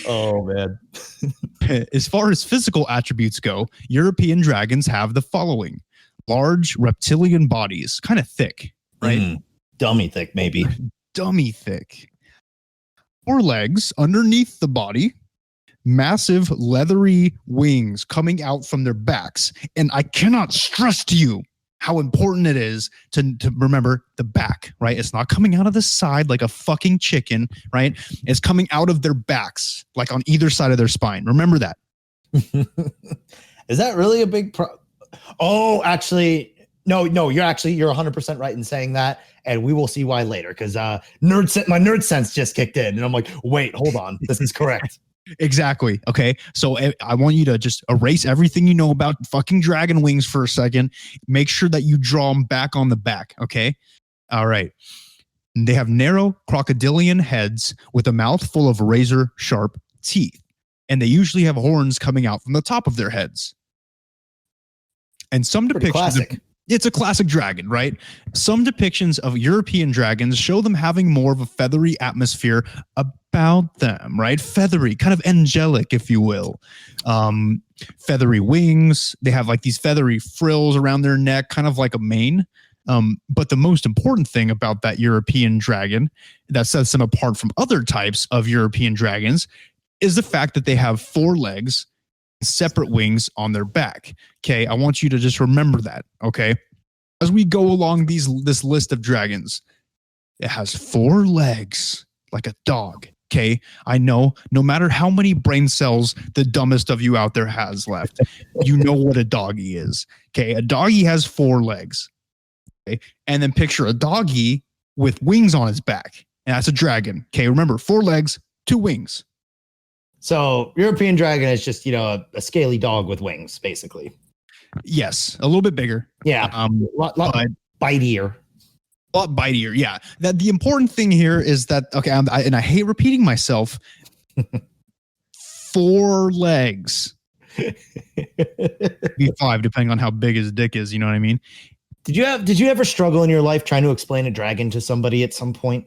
Oh, man. As far as physical attributes go, European dragons have the following: large reptilian bodies, kind of thick, right? Dummy thick, maybe. Dummy thick. 4 legs underneath the body, massive leathery wings coming out from their backs. And I cannot stress to you how important it is to remember the back, right? It's not coming out of the side like a fucking chicken, right? It's coming out of their backs, like on either side of their spine. Remember that. Is that really a big Oh, actually, no, you're 100% right in saying that. And we will see why later, because my nerd sense just kicked in. And I'm like, wait, hold on. This is correct. Exactly. Okay. So I want you to just erase everything you know about fucking dragon wings for a second. Make sure that you draw them back on the back. Okay. All right. They have narrow crocodilian heads with a mouth full of razor sharp teeth. And they usually have horns coming out from the top of their heads. And some depictions. Classic. It's a classic dragon, right? Some depictions of European dragons show them having more of a feathery atmosphere about them, right? Feathery, kind of angelic, if you will. Feathery wings. They have like these feathery frills around their neck, kind of like a mane. But the most important thing about that European dragon that sets them apart from other types of European dragons is the fact that they have 4 legs, separate wings on their back. Okay, I want you to just remember that. Okay, as we go along this list of dragons, it has 4 legs like a dog. Okay, I know no matter how many brain cells the dumbest of you out there has left, you know what a doggy is. Okay, a doggy has 4 legs. Okay, and then picture a doggy with wings on its back, and that's a dragon. Okay, remember 4 legs, 2 wings. So European dragon is just, a scaly dog with wings, basically. Yes, a little bit bigger. Yeah, lot bitier. A lot bitier, yeah. That the important thing here is that, okay, and I hate repeating myself, 4 legs. Be 5, depending on how big his dick is, you know what I mean? Did you ever struggle in your life trying to explain a dragon to somebody at some point?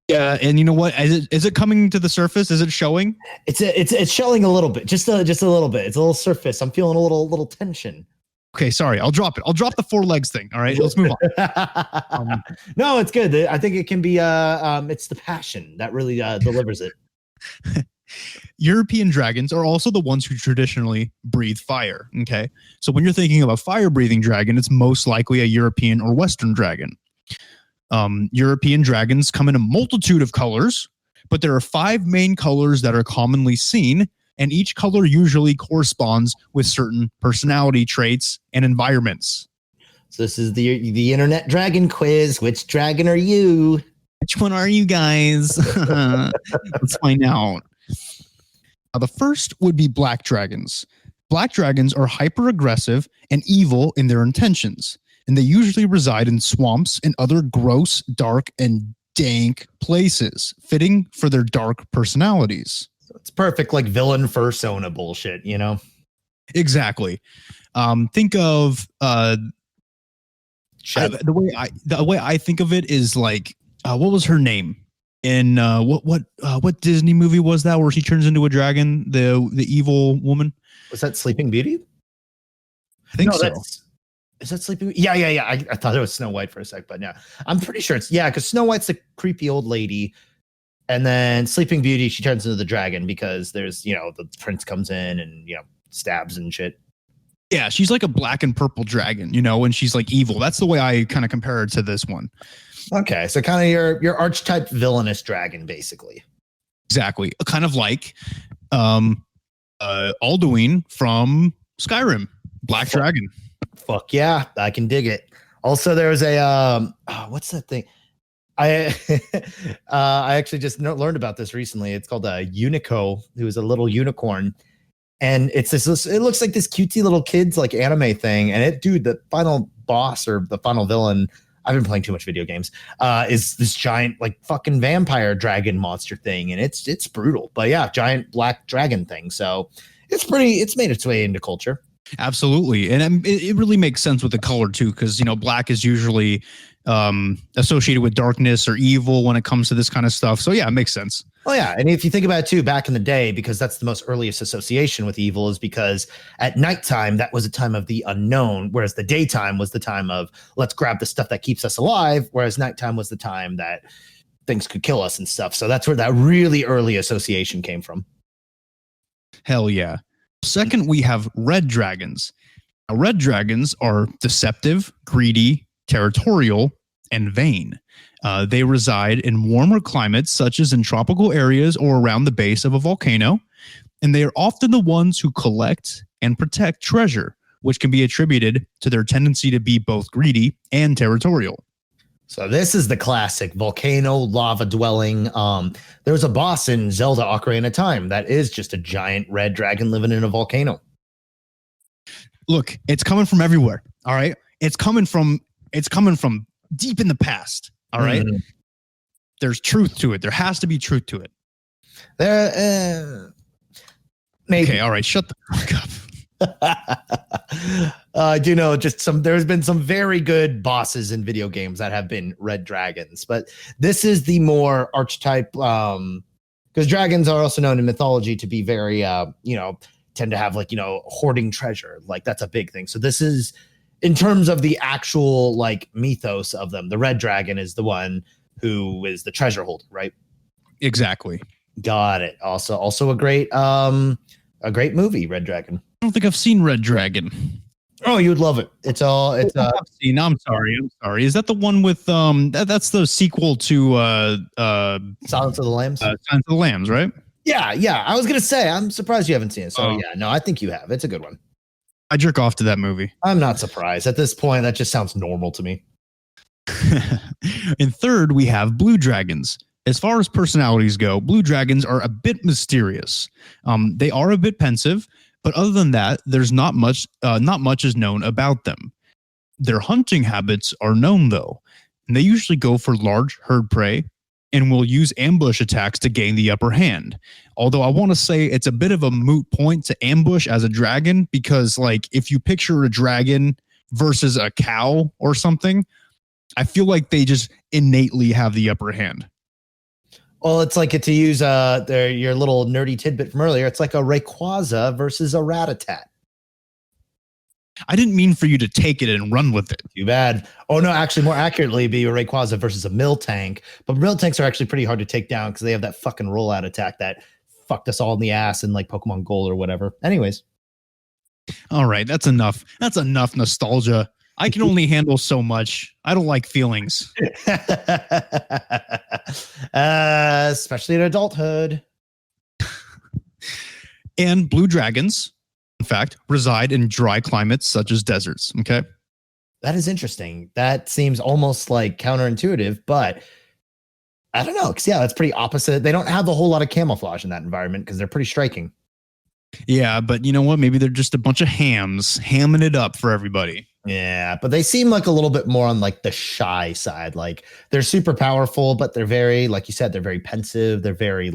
Yeah, and you know what? Is it coming to the surface? Is it showing? It's showing a little bit, just a little bit. It's a little surface. I'm feeling a little tension. Okay, sorry. I'll drop it. I'll drop the 4 legs thing. All right, let's move on. No, it's good. I think it can be. It's the passion that really delivers it. European dragons are also the ones who traditionally breathe fire. Okay, so when you're thinking of a fire-breathing dragon, it's most likely a European or Western dragon. European dragons come in a multitude of colors, but there are 5 main colors that are commonly seen, and each color usually corresponds with certain personality traits and environments. So this is the internet dragon quiz. Which dragon are you? Which one are you guys? Let's find out. Now, the first would be black dragons. Black dragons are hyper-aggressive and evil in their intentions, and they usually reside in swamps and other gross, dark, and dank places, fitting for their dark personalities. So it's perfect, like villain persona bullshit, Exactly. Think of the way I think of it is like what was her name in what Disney movie was that where she turns into a dragon, the evil woman? Was that Sleeping Beauty? I think so. Is that Sleeping Beauty? Yeah. I thought it was Snow White for a sec, but yeah, I'm pretty sure it's because Snow White's the creepy old lady, and then Sleeping Beauty, she turns into the dragon because there's the prince comes in and stabs and shit. Yeah, she's like a black and purple dragon, and she's like evil. That's the way I kind of compare her to this one. Okay, so kind of your archetype villainous dragon, basically. Exactly, kind of like Alduin from Skyrim, Black Dragon. Fuck yeah, I can dig it. Also, there's a what's that thing? I I actually just learned about this recently. It's called a Unico, who is a little unicorn, and it's this. It looks like this cutesy little kids like anime thing, and the final boss or the final villain. I've been playing too much video games. Is this giant like fucking vampire dragon monster thing, and it's brutal. But yeah, giant black dragon thing. So it's made its way into culture. Absolutely, and it really makes sense with the color too, because black is usually associated with darkness or evil when it comes to this kind of stuff. So yeah, it makes sense. Oh yeah, and if you think about it too, back in the day, because that's the most earliest association with evil, is because at nighttime that was a time of the unknown, whereas the daytime was the time of let's grab the stuff that keeps us alive, whereas nighttime was the time that things could kill us and stuff. So that's where that really early association came from. Hell yeah. Second, we have red dragons. Now, red dragons are deceptive, greedy, territorial, and vain. They reside in warmer climates, such as in tropical areas or around the base of a volcano, and they are often the ones who collect and protect treasure, which can be attributed to their tendency to be both greedy and territorial. So this is the classic volcano lava dwelling. There was a boss in Zelda Ocarina of Time that is just a giant red dragon living in a volcano. Look, it's coming from everywhere. All right, it's coming from deep in the past. All right. Mm-hmm. There's truth to it. There has to be truth to it. Maybe. Okay. All right. Shut the fuck up. I do know there's been some very good bosses in video games that have been red dragons, but this is the more archetype, because dragons are also known in mythology to be very, tend to have hoarding treasure. Like that's a big thing. So this is, in terms of the actual mythos of them, the red dragon is the one who is the treasure holder, right? Exactly. Got it. Also a great movie, Red Dragon. I don't think I've seen Red Dragon. Oh, you would love it. I've seen. I'm sorry. Is that the one with that's the sequel to Silence of the Lambs? Silence of the Lambs, right? Yeah. I was gonna say, I'm surprised you haven't seen it. So yeah, no, I think you have. It's a good one. I jerk off to that movie. I'm not surprised. At this point, that just sounds normal to me. And third, we have blue dragons. As far as personalities go, blue dragons are a bit mysterious. They are a bit pensive, but other than that, there's not much is known about them. Their hunting habits are known, though, and they usually go for large herd prey and will use ambush attacks to gain the upper hand. Although I want to say it's a bit of a moot point to ambush as a dragon, because if you picture a dragon versus a cow or something, I feel like they just innately have the upper hand. Well, it's to use your little nerdy tidbit from earlier. It's like a Rayquaza versus a Rattata. I didn't mean for you to take it and run with it. Too bad. Oh, no, actually, more accurately, be a Rayquaza versus a Miltank. But Miltanks are actually pretty hard to take down because they have that fucking rollout attack that fucked us all in the ass in Pokemon Gold or whatever. Anyways. All right, that's enough. That's enough nostalgia. I can only handle so much. I don't like feelings. Especially in adulthood. And blue dragons, in fact, reside in dry climates such as deserts. Okay. That is interesting. That seems almost counterintuitive, but I don't know. Because, yeah, that's pretty opposite. They don't have a whole lot of camouflage in that environment because they're pretty striking. Yeah, but you know what? Maybe they're just a bunch of hams hamming it up for everybody. Yeah, but they seem a little bit more on the shy side. They're super powerful, but they're very, like you said, they're very pensive. They're very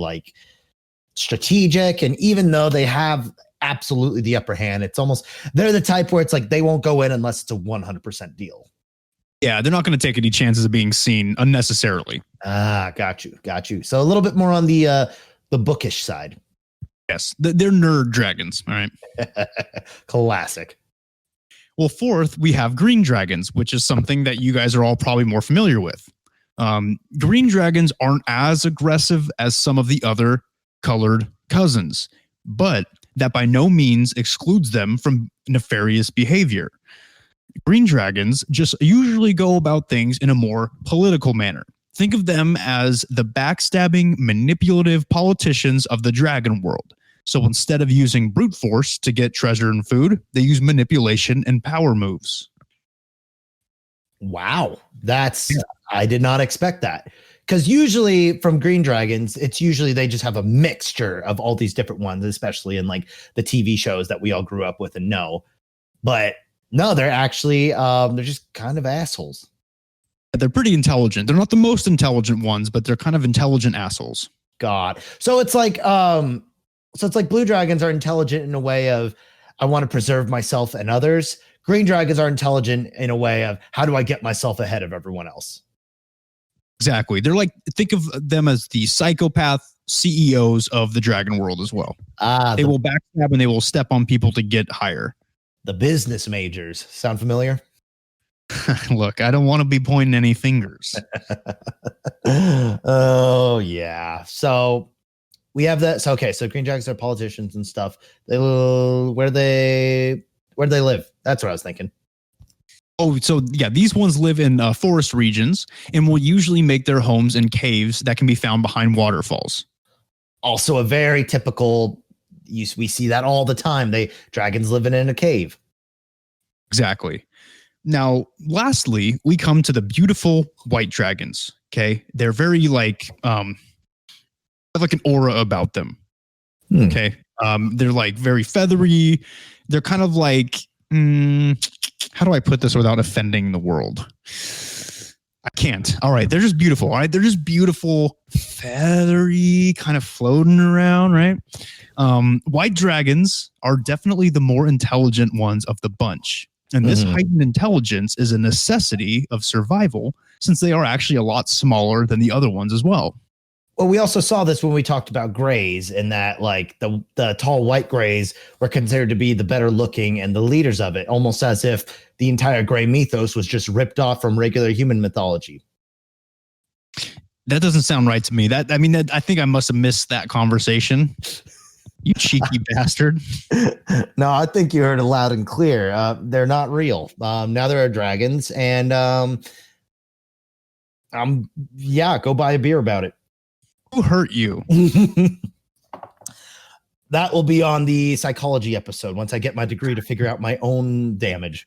strategic. And even though they have absolutely the upper hand, it's almost, they're the type where it's they won't go in unless it's a 100% deal. Yeah, they're not going to take any chances of being seen unnecessarily. Got you. So a little bit more on the bookish side. Yes, they're nerd dragons. All right. Classic. Well, fourth, we have green dragons, which is something that you guys are all probably more familiar with. Green dragons aren't as aggressive as some of the other colored cousins, but that by no means excludes them from nefarious behavior. Green dragons just usually go about things in a more political manner. Think of them as the backstabbing, manipulative politicians of the dragon world. So instead of using brute force to get treasure and food, they use manipulation and power moves. Wow. I did not expect that. Because usually from green dragons, it's usually they just have a mixture of all these different ones, especially in like the TV shows that we all grew up with and know. But no, they're actually they're just kind of assholes. They're pretty intelligent. They're not the most intelligent ones, but they're kind of intelligent assholes. God. So it's like blue dragons are intelligent in a way of I want to preserve myself and others. Green dragons are intelligent in a way of how do I get myself ahead of everyone else? Exactly. They're like, think of them as the psychopath CEOs of the dragon world as well. They will backstab and they will step on people to get higher. The business majors. Sound familiar? Look, I don't want to be pointing any fingers. Oh, yeah. So we have that. So, okay. So green dragons are politicians and stuff. Where do they live? That's what I was thinking. Oh, so yeah, these ones live in forest regions and will usually make their homes in caves that can be found behind waterfalls. Also a very typical, we see that all the time. Dragons living in a cave. Exactly. Now, lastly, we come to the beautiful white dragons. Okay. They're very like an aura about them. Okay. They're like very feathery. They're kind of like, how do I put this without offending the world? I can't. All right. They're just beautiful. All right. They're just beautiful, feathery, kind of floating around. Right. White dragons are definitely the more intelligent ones of the bunch. And this heightened intelligence is a necessity of survival since they are actually a lot smaller than the other ones as well. Well, we also saw this when we talked about grays, in that like the tall white grays were considered to be the better looking and the leaders of it, almost as if the entire gray mythos was just ripped off from regular human mythology. That doesn't sound right to me. I think I must have missed that conversation. You cheeky bastard. No, I think you heard it loud and clear. They're not real. Now there are dragons, and go buy a beer about it. Who hurt you? That will be on the psychology episode once I get my degree to figure out my own damage.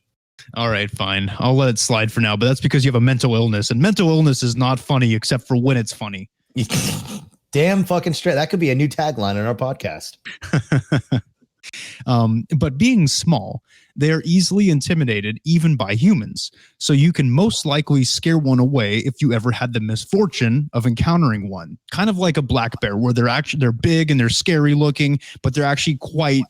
All right, fine. I'll let it slide for now, but that's because you have a mental illness, and mental illness is not funny except for when it's funny. Damn fucking straight. That could be a new tagline in our podcast. But being small, they are easily intimidated even by humans. So you can most likely scare one away if you ever had the misfortune of encountering one. Kind of like a black bear, where they're big and they're scary looking, but they're actually quite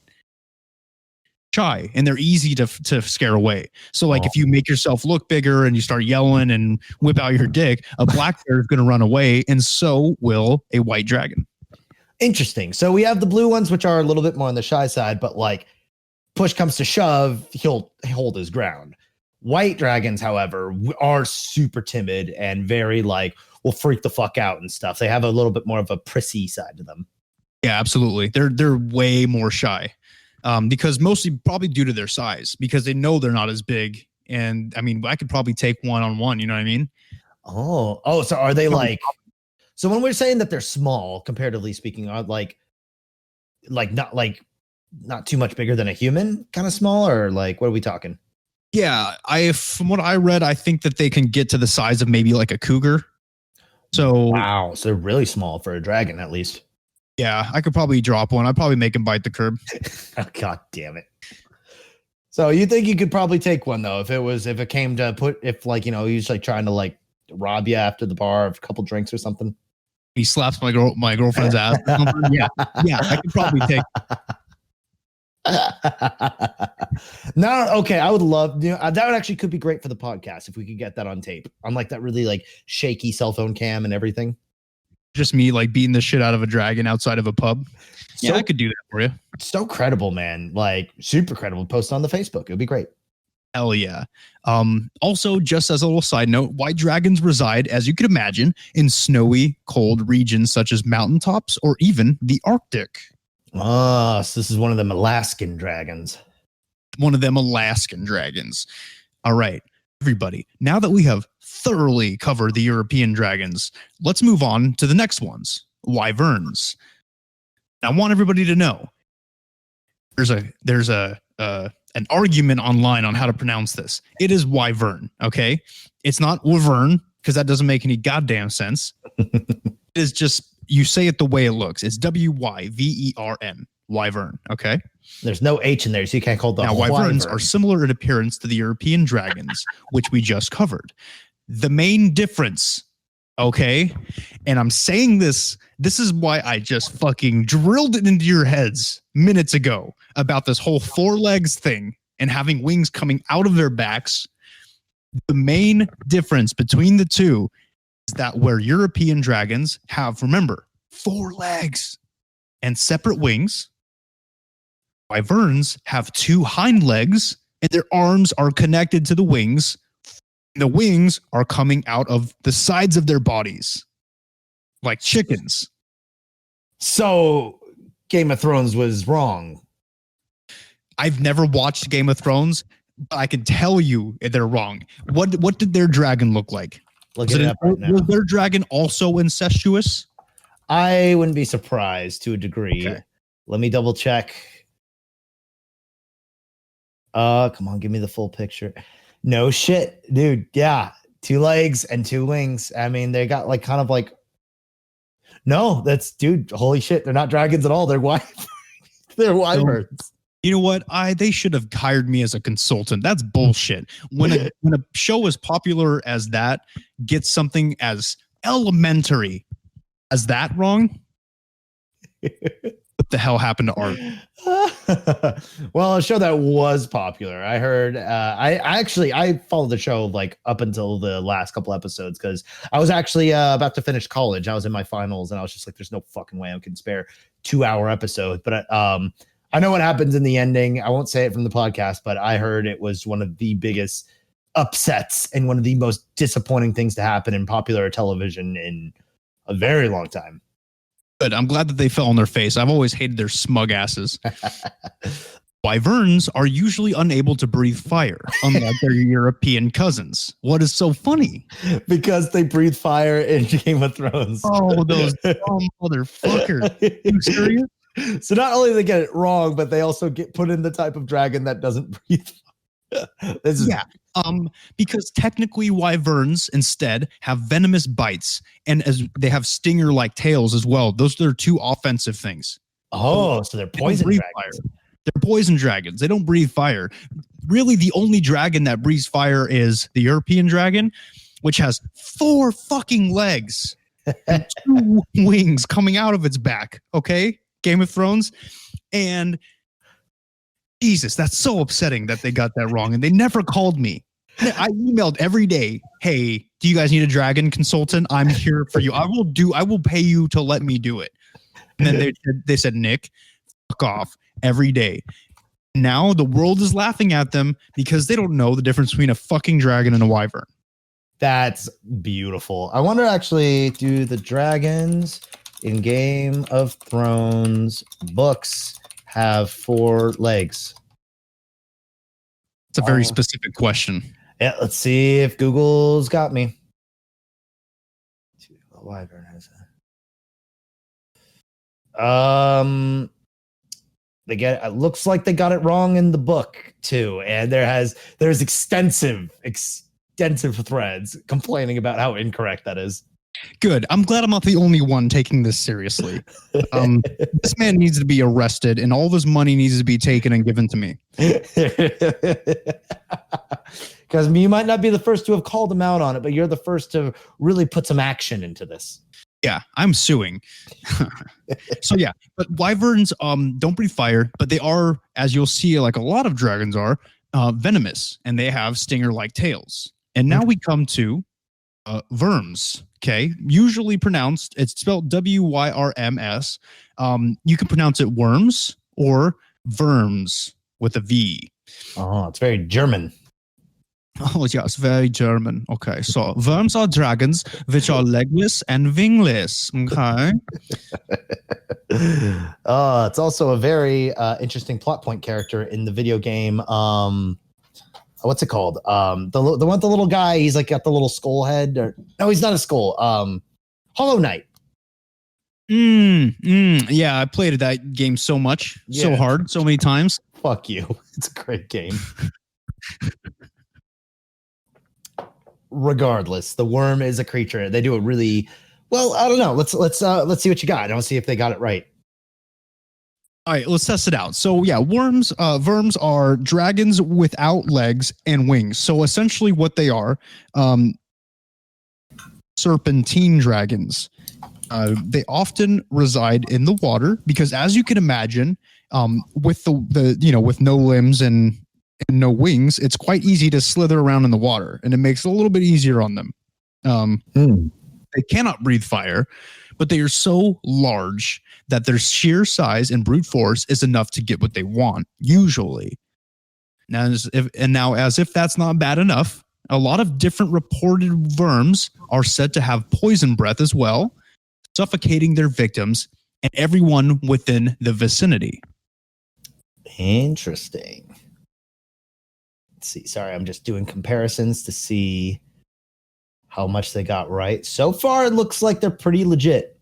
shy and they're easy to scare away. So like if you make yourself look bigger and you start yelling and whip out your dick, a black bear is going to run away, and so will a white dragon. Interesting. So we have the blue ones, which are a little bit more on the shy side, but like push comes to shove, he'll hold his ground. White dragons, however, are super timid and very like will freak the fuck out and stuff. They have a little bit more of a prissy side to them. Yeah, absolutely. They're way more shy, because mostly probably due to their size, because they know they're not as big. And I mean, I could probably take one-on-one. You know what I mean? Oh, so are they like? So when we're saying that they're small, comparatively speaking, are like not too much bigger than a human, kind of small, or like what are we talking? Yeah, from what I read, I think that they can get to the size of maybe like a cougar. So wow, so they're really small for a dragon, at least. Yeah, I could probably drop one. I'd probably make him bite the curb. Oh, God damn it. So you think you could probably take one though, if it came to if like, you know, he's like trying to like rob you after the bar of a couple drinks or something. He slaps my girlfriend's ass. Yeah, I could probably take. No, okay. I would love, that would actually could be great for the podcast if we could get that on tape, on like that really like shaky cell phone cam and everything. Just me like beating the shit out of a dragon outside of a pub. Yeah, I could do that for you. So credible, man. Like super credible. Post on the Facebook. It would be great. Hell yeah. Also, just as a little side note, white dragons reside, as you could imagine, in snowy, cold regions such as mountaintops or even the Arctic. Oh, so this is one of them Alaskan dragons. One of them Alaskan dragons. All right, everybody. Now that we have thoroughly covered the European dragons, let's move on to the next ones, Wyverns. I want everybody to know there's a an argument online on how to pronounce this. It is Wyvern, okay? It's not Wyvern, because that doesn't make any goddamn sense. It is just, you say it the way it looks. It's Wyvern, Wyvern, okay? There's no H in there, so you can't call it the Now, Wyverns Wyvern. are similar in appearance to the European dragons, which we just covered. The main difference, okay? And I'm saying this is why I just fucking drilled it into your heads minutes ago about this whole 4 legs thing and having wings coming out of their backs. The main difference between the two is that where European dragons have, remember, 4 legs and separate wings, Wyverns have 2 hind legs and their arms are connected to the wings. The wings are coming out of the sides of their bodies like chickens. So Game of Thrones was wrong. I've never watched Game of Thrones, but I can tell you they're wrong. What did their dragon look like? Look it up right now. Was their dragon also incestuous? I wouldn't be surprised to a degree. Okay. Let me double check. Come on, give me the full picture. No shit, dude. Yeah, 2 legs and 2 wings. I mean, they got like kind of like. No, that's dude. Holy shit, they're not dragons at all. They're they're wyverns. You know what? They should have hired me as a consultant. That's bullshit. When a show as popular as that gets something as elementary as that wrong, what the hell happened to art? Well, a show that was popular. I heard. I followed the show like up until the last couple episodes because I was actually about to finish college. I was in my finals, and I was just like, "There's no fucking way I can spare 2-hour episode." But I know what happens in the ending. I won't say it from the podcast, but I heard it was one of the biggest upsets and one of the most disappointing things to happen in popular television in a very long time. Good. I'm glad that they fell on their face. I've always hated their smug asses. Wyverns are usually unable to breathe fire, unlike their European cousins. What is so funny? Because they breathe fire in Game of Thrones. Oh, those dumb motherfuckers. Are you serious? So not only do they get it wrong, but they also get put in the type of dragon that doesn't breathe. Because technically Wyverns instead have venomous bites, and as they have stinger-like tails as well. Those are 2 offensive things. Oh, so they're poison dragons. Fire. They're poison dragons. They don't breathe fire. Really, the only dragon that breathes fire is the European dragon, which has 4 fucking legs and 2 wings coming out of its back. Okay? Game of Thrones. And Jesus, that's so upsetting that they got that wrong. And they never called me. I emailed every day, "Hey, do you guys need a dragon consultant? I'm here for you. I will pay you to let me do it." And then they said, "Nick, fuck off," every day. Now the world is laughing at them because they don't know the difference between a fucking dragon and a wyvern. That's beautiful. I wonder actually, do the dragons in Game of Thrones books have 4 legs? It's a very specific question. Yeah, let's see if Google's got me. Wyvern has it looks like they got it wrong in the book too, and there's extensive threads complaining about how incorrect that is. Good. I'm glad I'm not the only one taking this seriously. This man needs to be arrested, and all of his money needs to be taken and given to me. Because you might not be the first to have called him out on it, but you're the first to really put some action into this. Yeah, I'm suing. So yeah, but wyverns don't breathe fire, but they are, as you'll see, like a lot of dragons are, venomous, and they have stinger-like tails. And now we come to Wyrms. Okay, usually pronounced, it's spelled Wyrms. You can pronounce it worms or Wyrms with a V. Oh, it's very German. Oh, yeah, it's very German. Okay, so worms are dragons which are legless and wingless. Okay. It's also a very interesting plot point character in the video game. What's it called? The one with the little guy. He's like got the little skull head. No, he's not a skull. Hollow Knight. Yeah, I played that game so much, so hard, so many times. Fuck you. It's a great game. Regardless, the worm is a creature. They do it really well. I don't know. Let's see what you got. I don't see if they got it right. All right, let's test it out. So yeah, worms are dragons without legs and wings. So essentially what they are, serpentine dragons. They often reside in the water because, as you can imagine, with with no limbs and no wings, it's quite easy to slither around in the water, and it makes it a little bit easier on them. They cannot breathe fire, but they are so large that their sheer size and brute force is enough to get what they want, usually. Now, as if that's not bad enough, a lot of different reported worms are said to have poison breath as well, suffocating their victims and everyone within the vicinity. Interesting. Let's see. Sorry, I'm just doing comparisons to see how much they got right. So far, it looks like they're pretty legit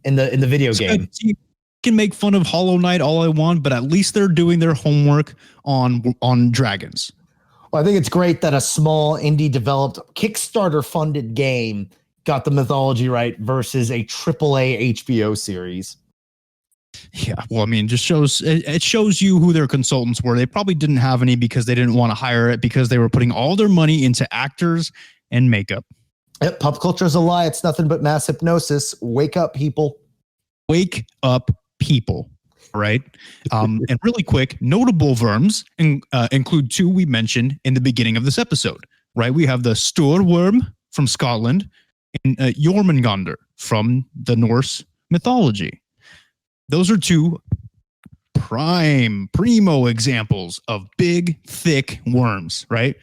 in the video game. You can make fun of Hollow Knight all I want, but at least they're doing their homework on dragons. Well, I think it's great that a small indie developed Kickstarter funded game got the mythology right versus a AAA HBO series. Yeah, well, I mean, it shows you who their consultants were. They probably didn't have any because they didn't want to hire it because they were putting all their money into actors and makeup. Yep, pop culture is a lie. It's nothing but mass hypnosis. Wake up, people. Wake up, people. Right. And really quick, notable worms include two we mentioned in the beginning of this episode. Right. We have the Wyrm from Scotland and Jormungunder from the Norse mythology. Those are two primo examples of big, thick worms, right?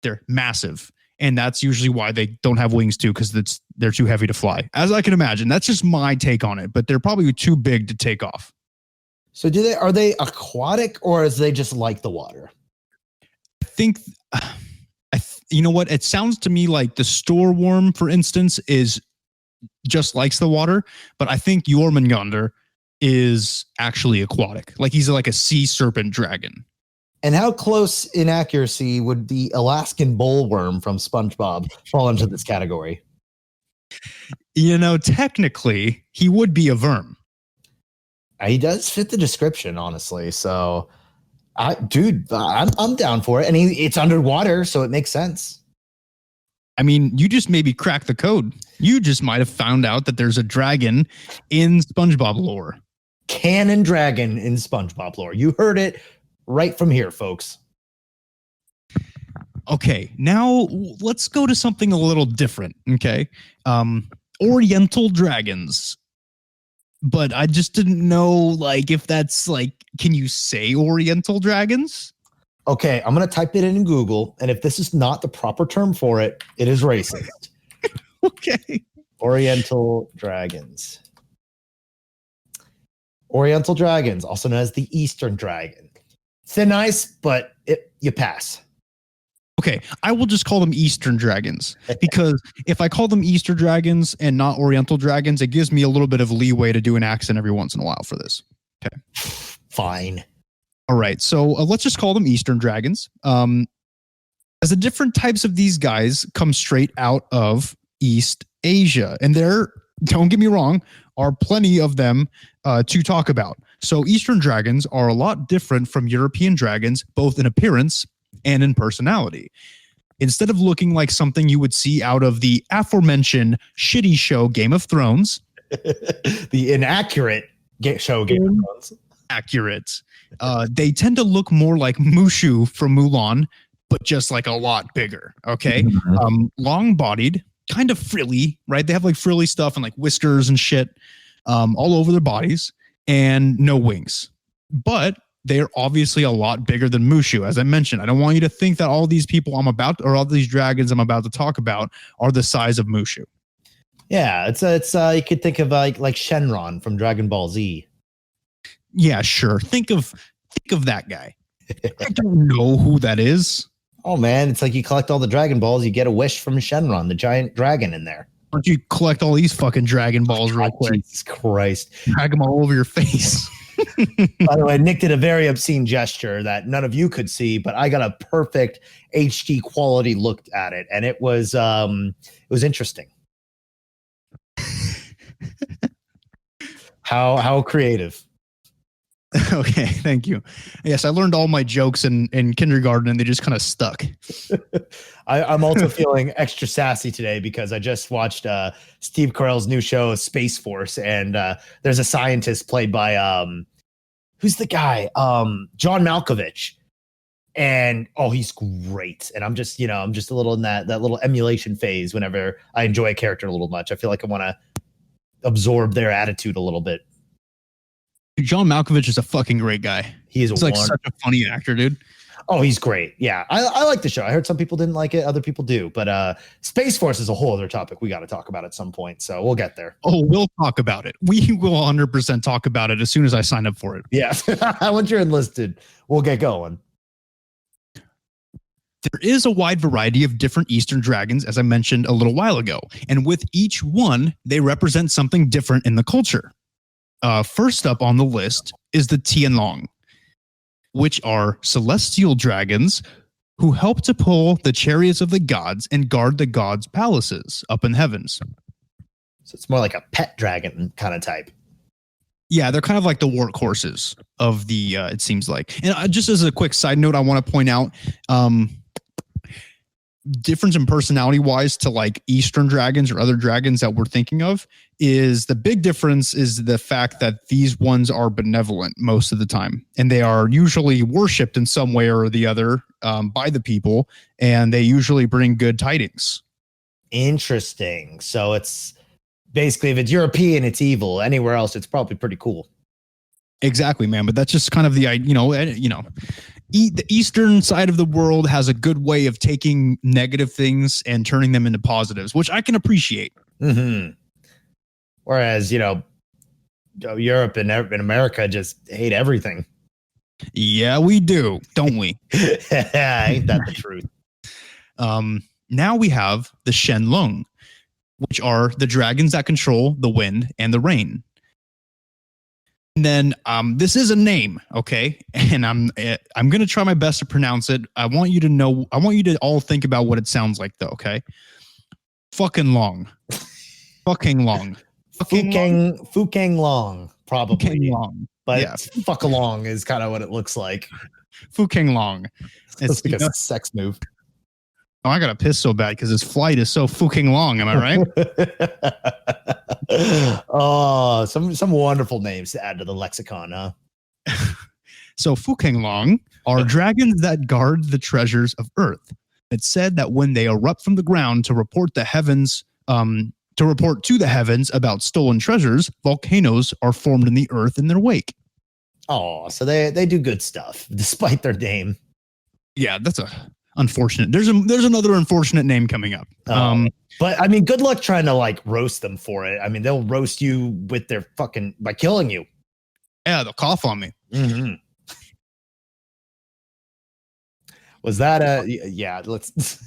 They're massive. And that's usually why they don't have wings too, because they're too heavy to fly. As I can imagine, that's just my take on it, but they're probably too big to take off. So are they aquatic or is they just like the water? I think, you know what? It sounds to me like the store worm, for instance, is just likes the water, but I think Jormungunder is actually aquatic. Like he's like a sea serpent dragon. And how close in accuracy would the Alaskan bullworm from SpongeBob fall into this category? You know, technically, he would be a worm. He does fit the description, honestly. So, I'm down for it. And it's underwater, so it makes sense. I mean, you just maybe cracked the code. You just might have found out that there's a dragon in SpongeBob lore. Canon dragon in SpongeBob lore. You heard it right from here, folks. Okay, now let's go to something a little different. Okay, Oriental Dragons. But I just didn't know, like, if that's like, can you say Oriental Dragons? Okay, I'm going to type it in Google, and if this is not the proper term for it, it is racist. Okay. Oriental Dragons. Oriental Dragons, also known as the Eastern Dragon. Thin ice, but you pass. Okay, I will just call them Eastern Dragons because if I call them Eastern Dragons and not Oriental Dragons, it gives me a little bit of leeway to do an accent every once in a while for this. Okay. Fine. All right, so let's just call them Eastern Dragons. As the different types of these guys come straight out of East Asia, and there, don't get me wrong, are plenty of them to talk about. So Eastern Dragons are a lot different from European dragons, both in appearance and in personality. Instead of looking like something you would see out of the aforementioned shitty show Game of Thrones, the inaccurate show Game of Thrones, accurate, they tend to look more like Mushu from Mulan, but just like a lot bigger. Okay, long-bodied, kind of frilly, right? They have like frilly stuff and like whiskers and shit all over their bodies, and no wings, but they're obviously a lot bigger than Mushu. As I mentioned, I don't want you to think that all these people all these dragons I'm about to talk about are the size of Mushu. Yeah, it's you could think of like Shenron from Dragon Ball Z. Yeah, sure. Think of that guy. I don't know who that is. Oh man, it's like you collect all the Dragon Balls, you get a wish from Shenron, the giant dragon in there. Why don't you collect all these fucking Dragon Balls real quick? Jesus Christ. Drag them all over your face. By the way, Nick did a very obscene gesture that none of you could see, but I got a perfect HD quality look at it, and it was interesting. How creative. Okay, thank you. Yes, I learned all my jokes in kindergarten, and they just kind of stuck. I'm also feeling extra sassy today because I just watched Steve Carell's new show, Space Force, and there's a scientist played by who's the guy? John Malkovich. And he's great. And I'm just a little in that little emulation phase whenever I enjoy a character a little much. I feel like I want to absorb their attitude a little bit. John Malkovich is a fucking great guy. He's like such a funny actor, dude. Oh, he's great. Yeah, I like the show. I heard some people didn't like it. Other people do. But Space Force is a whole other topic we got to talk about at some point. So we'll get there. Oh, we'll talk about it. We will 100% talk about it as soon as I sign up for it. Yeah. Once you're enlisted, we'll get going. There is a wide variety of different Eastern dragons, as I mentioned a little while ago. And with each one, they represent something different in the culture. First up on the list is the Tianlong, which are celestial dragons who help to pull the chariots of the gods and guard the gods' palaces up in heavens. So it's more like a pet dragon kind of type. Yeah, they're kind of like the workhorses of the, it seems like. And just as a quick side note, I want to point out, difference in personality wise to like Eastern dragons or other dragons that we're thinking of is the big difference is the fact that these ones are benevolent most of the time, and they are usually worshipped in some way or the other by the people, and they usually bring good tidings. Interesting. So it's basically, if it's European, it's evil. Anywhere else, it's probably pretty cool. Exactly, man. But that's just kind of the, the Eastern side of the world has a good way of taking negative things and turning them into positives, which I can appreciate. Mm-hmm. Whereas, Europe and America just hate everything. Yeah, we do, don't we? Ain't that the truth? Now we have the Shenlong, which are the dragons that control the wind and the rain. And then this is a name, okay? And I'm going to try my best to pronounce it. I want you to all think about what it sounds like, though, okay? Fucking long. Fucking long. Fukang long, probably. Fukang long. But yeah. Fuck along is kind of what it looks like. Fukang long. It's like a sex move. Oh, I got to piss so bad because this flight is so fucking long. Am I right? Oh, some wonderful names to add to the lexicon, huh? So Fukang Long are dragons that guard the treasures of Earth. It's said that when they erupt from the ground to report to the heavens about stolen treasures, volcanoes are formed in the earth in their wake. Oh, so they do good stuff despite their name. Yeah, that's unfortunate. There's another unfortunate name coming up. But I mean, good luck trying to like roast them for it. I mean, they'll roast you with their by killing you. Yeah, they'll cough on me. Mm-hmm. Was that yeah, let's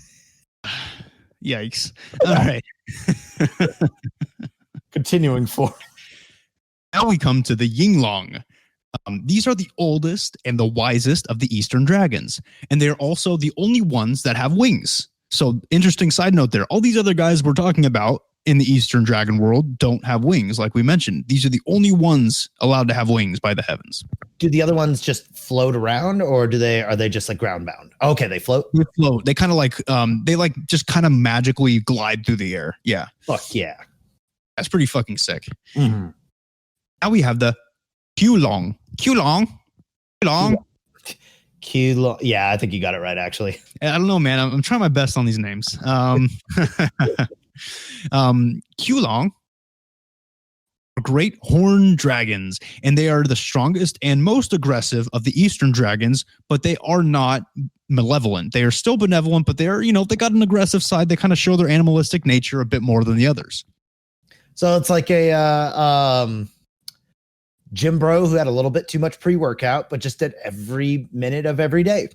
yikes. All right. Continuing forward. Now we come to the Yinglong. These are the oldest and the wisest of the Eastern dragons, and they're also the only ones that have wings. So, interesting side note there. All these other guys we're talking about in the Eastern dragon world don't have wings, like we mentioned. These are the only ones allowed to have wings by the heavens. Do the other ones just float around, or are they just like ground bound? Okay, they float. They float. They kind of like just kind of magically glide through the air. Yeah. Fuck yeah. That's pretty fucking sick. Mm-hmm. Now we have the Qlong. Yeah, I think you got it right, actually. I don't know, man. I'm trying my best on these names. Qlong are great horned dragons, and they are the strongest and most aggressive of the Eastern dragons, but they are not malevolent. They are still benevolent, but they are, they got an aggressive side. They kind of show their animalistic nature a bit more than the others. So it's like a gym bro who had a little bit too much pre-workout, but just did every minute of every day.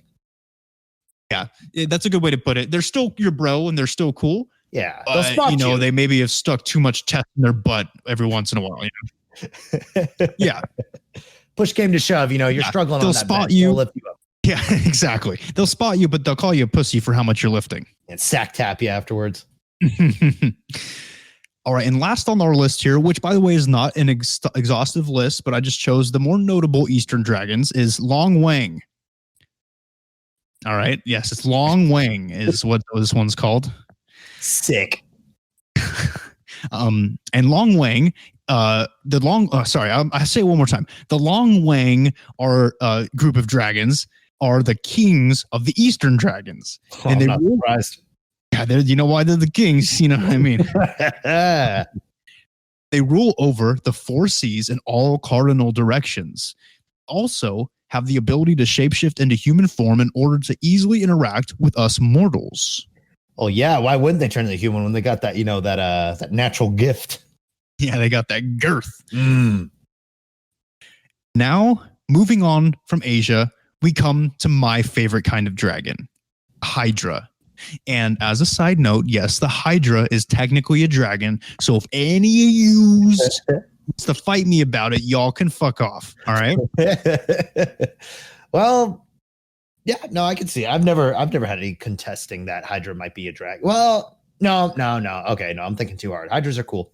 Yeah, that's a good way to put it. They're still your bro and they're still cool. Yeah. But, they maybe have stuck too much test in their butt every once in a while. Yeah. push came to shove, you're struggling they'll on that spot bench, you. they'll lift you up. Yeah, exactly. They'll spot you, but they'll call you a pussy for how much you're lifting. And sack tap you afterwards. All right, and last on our list here, which by the way is not an exhaustive list, but I just chose the more notable Eastern dragons, is Long Wang. All right, yes, it's Long Wang is what this one's called. Sick. And Long Wang, I say it one more time. The Long Wang are a group of dragons, are the kings of the Eastern dragons. Oh, and I'm not surprised. Yeah, you know why they're the kings? You know what I mean? They rule over the 4 seas in all cardinal directions. Also have the ability to shapeshift into human form in order to easily interact with us mortals. Oh yeah, why wouldn't they turn into human when they got that, that natural gift? Yeah, they got that girth. Mm. Now, moving on from Asia, we come to my favorite kind of dragon, Hydra. And as a side note, yes, the Hydra is technically a dragon. So if any of you wants to fight me about it, y'all can fuck off. All right. Well, yeah, no, I can see. I've never had any contesting that Hydra might be a dragon. Well, no. Okay, no, I'm thinking too hard. Hydras are cool.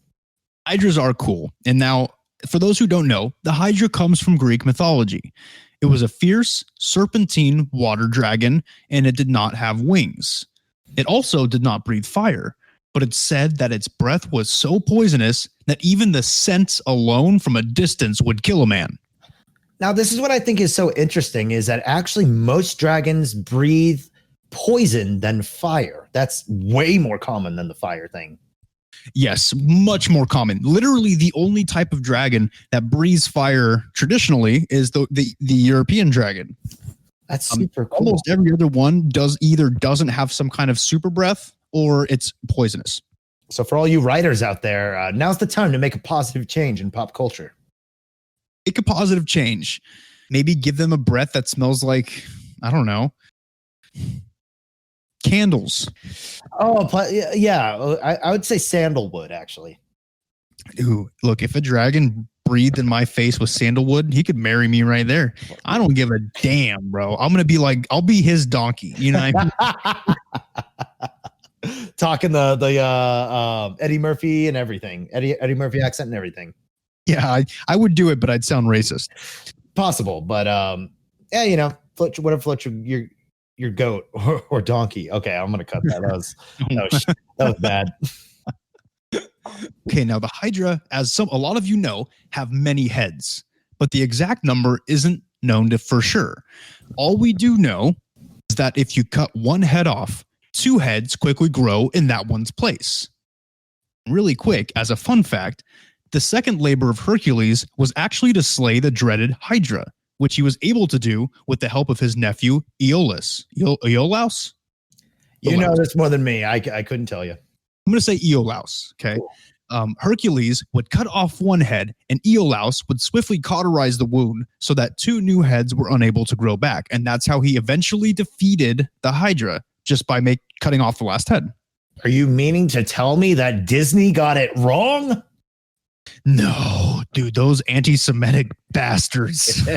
Hydras are cool. And now, for those who don't know, the Hydra comes from Greek mythology. It was a fierce, serpentine water dragon, and it did not have wings. It also did not breathe fire, but it's said that its breath was so poisonous that even the scent alone from a distance would kill a man. Now, this is what I think is so interesting, is that actually most dragons breathe poison than fire. That's way more common than the fire thing. Yes, much more common. Literally, the only type of dragon that breathes fire traditionally is the European dragon. That's super cool. Almost every other one doesn't have some kind of super breath or it's poisonous. So for all you writers out there, now's the time to make a positive change in pop culture. Make a positive change. Maybe give them a breath that smells like, I don't know, candles. Oh, yeah. I would say sandalwood, actually. Ooh, look, if a dragon breathed in my face with sandalwood, he could marry me right there. I don't give a damn, bro. I'm gonna be like, I'll be his donkey. You know what I mean? Talking the Eddie Murphy and everything, Eddie Murphy accent and everything. Yeah, I would do it, but I'd sound racist. Possible, but yeah, what if float your goat or donkey? Okay, I'm gonna cut that. That was bad. Okay, now the Hydra, as a lot of you know, have many heads, but the exact number isn't known for sure. All we do know is that if you cut one head off, 2 heads quickly grow in that one's place. Really quick, as a fun fact, the second labor of Hercules was actually to slay the dreaded Hydra, which he was able to do with the help of his nephew, Iolaus. Iolaus? You know this more than me. I couldn't tell you. I'm going to say Iolaus, okay? Cool. Hercules would cut off one head, and Iolaus would swiftly cauterize the wound so that 2 new heads were unable to grow back. And that's how he eventually defeated the Hydra, just by cutting off the last head. Are you meaning to tell me that Disney got it wrong? No, dude, those anti-Semitic bastards.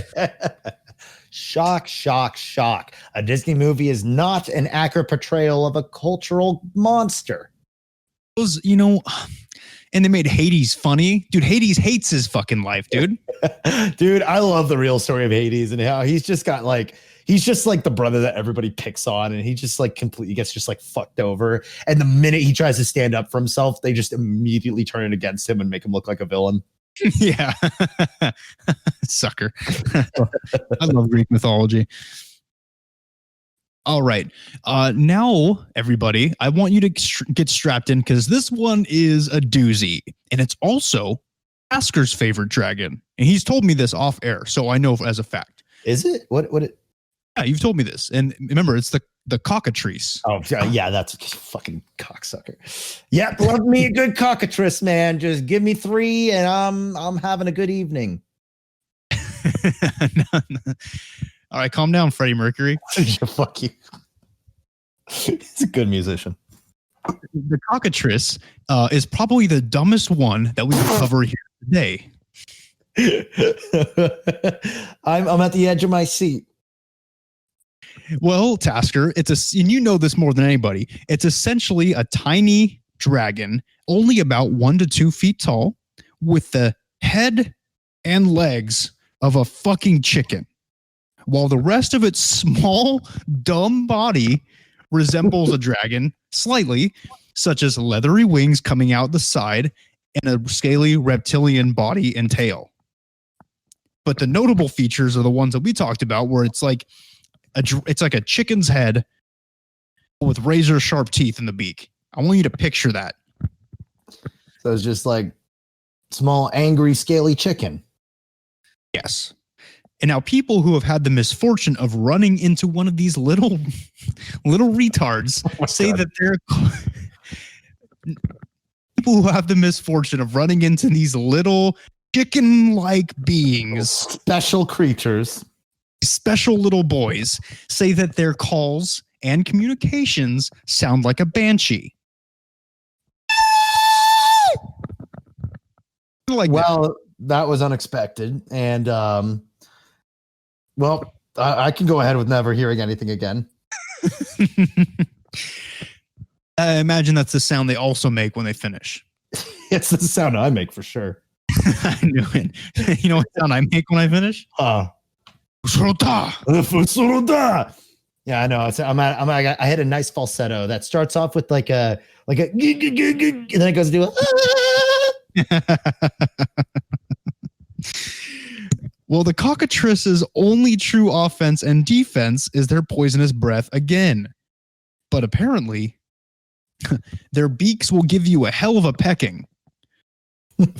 Shock, shock, shock. A Disney movie is not an accurate portrayal of a cultural monster. Those, and they made Hades funny. Dude, Hades hates his fucking life, dude. Dude, I love the real story of Hades and how he's just the brother that everybody picks on, and he just completely gets fucked over. And the minute he tries to stand up for himself, they just immediately turn it against him and make him look like a villain. Yeah. Sucker. I love Greek mythology. All right. Now, everybody, I want you to get strapped in because this one is a doozy. And it's also Asker's favorite dragon. And he's told me this off air, so I know as a fact. Is it? What? Yeah, you've told me this. And remember, it's the cockatrice. Oh, yeah, that's a fucking cocksucker. Yep, love me a good cockatrice, man. Just give me 3 and I'm having a good evening. No. All right, calm down, Freddie Mercury. Fuck you. He's a good musician. The cockatrice is probably the dumbest one that we can cover here today. I'm at the edge of my seat. Well, Tasker, and you know this more than anybody. It's essentially a tiny dragon, only about 1 to 2 feet tall, with the head and legs of a fucking chicken, while the rest of its small, dumb body resembles a dragon slightly, such as leathery wings coming out the side and a scaly reptilian body and tail. But the notable features are the ones that we talked about, where it's like a chicken's head with razor sharp teeth in the beak. I want you to picture that. So it's just like small, angry, scaly chicken. Yes. And now people who have had the misfortune of running into one of these little retards say God. that they're people who have the misfortune of running into these little chicken-like beings, Special creatures. special little boys, say that their calls and communications sound like a banshee. Like Well, that was unexpected. And, well, I can go ahead with never hearing anything again. I imagine that's the sound they also make when they finish. It's the sound I make for sure. I knew it. You know what sound I make when I finish? Yeah, I know. I had a nice falsetto that starts off with like a and then it goes to Well, the cockatrice's only true offense and defense is their poisonous breath again. But apparently, their beaks will give you a hell of a pecking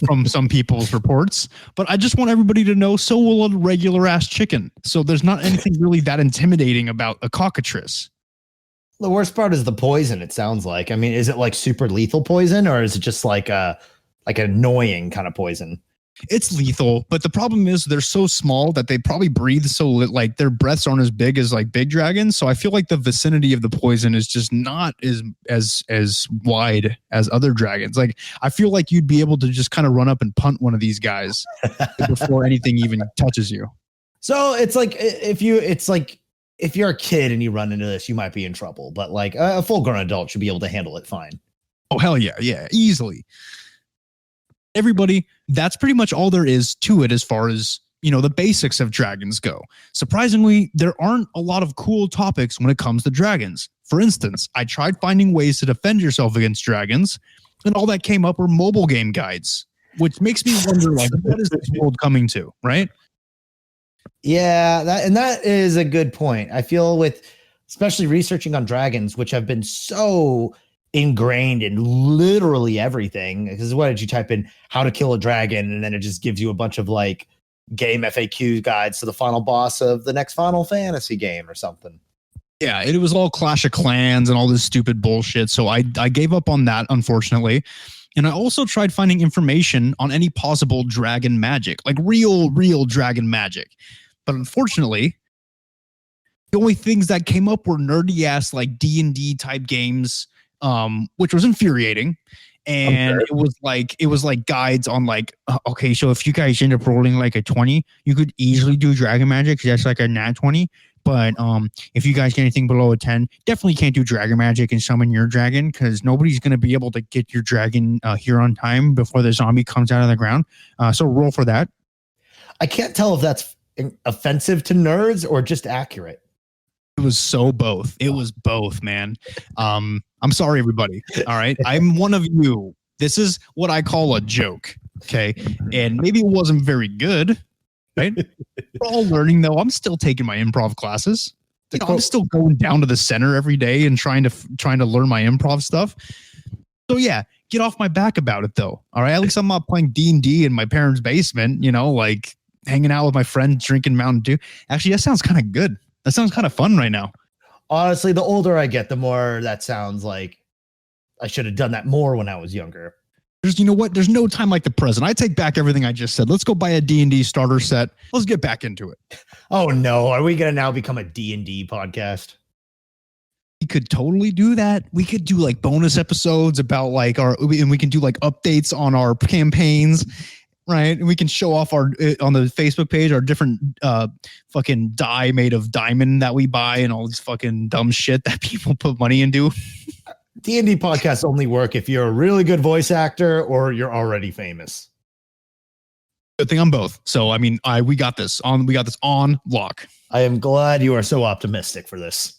from some people's reports. But I just want everybody to know, so will a regular ass chicken. So there's not anything really that intimidating about a cockatrice. The worst part is the poison, it sounds like. I mean, is it like super lethal poison, or is it just like an annoying kind of poison? It's lethal, but the problem is they're so small that they probably breathe so like their breaths aren't as big as like big dragons. So I feel like the vicinity of the poison is just not as wide as other dragons. Like I feel like you'd be able to just kind of run up and punt one of these guys before anything even touches you. So it's like if you're a kid and you run into this, you might be in trouble. But like a full-grown adult should be able to handle it fine. Oh hell yeah, easily. Everybody, that's pretty much all there is to it as far as, the basics of dragons go. Surprisingly, there aren't a lot of cool topics when it comes to dragons. For instance, I tried finding ways to defend yourself against dragons, and all that came up were mobile game guides, which makes me wonder, like, what is this world coming to, right? Yeah, that is a good point. I feel especially researching on dragons, which have been so ingrained in literally everything. Because what did you type in how to kill a dragon, and then it just gives you a bunch of like game FAQ guides to the final boss of the next Final Fantasy game or something. Yeah, it was all Clash of Clans and all this stupid bullshit. So I gave up on that, unfortunately. And I also tried finding information on any possible dragon magic, like real dragon magic. But unfortunately, the only things that came up were nerdy ass like D&D type games, which was infuriating. And it was like guides on like, okay, so if you guys end up rolling like a 20, you could easily do dragon magic. That's like a nat 20. But if you guys get anything below a 10, definitely can't do dragon magic and summon your dragon, because nobody's going to be able to get your dragon here on time before the zombie comes out of the ground. So roll for that. I can't tell if that's offensive to nerds or just accurate. It was so both. It was both, man. I'm sorry, everybody. All right. I'm one of you. This is what I call a joke. Okay. And maybe it wasn't very good. Right. We're all learning, though. I'm still taking my improv classes. I'm still going down to the center every day and trying to learn my improv stuff. So yeah, get off my back about it, though. All right. At least I'm not playing D&D in my parents' basement, like hanging out with my friends, drinking Mountain Dew. Actually, that sounds kind of good. That sounds kind of fun right now. Honestly, the older I get, the more that sounds like I should have done that more when I was younger. You know what? There's no time like the present. I take back everything I just said. Let's go buy a D&D starter set. Let's get back into it. Oh no, are we going to now become a D&D podcast? We could totally do that. We could do like bonus episodes about like and we can do like updates on our campaigns. right? And we can show off our on the Facebook page our different fucking die made of diamond that we buy and all this fucking dumb shit that people put money into. D&D podcasts only work if you're a really good voice actor or you're already famous. Good thing I'm both. So I mean, we got this on lock. I am glad you are so optimistic for this.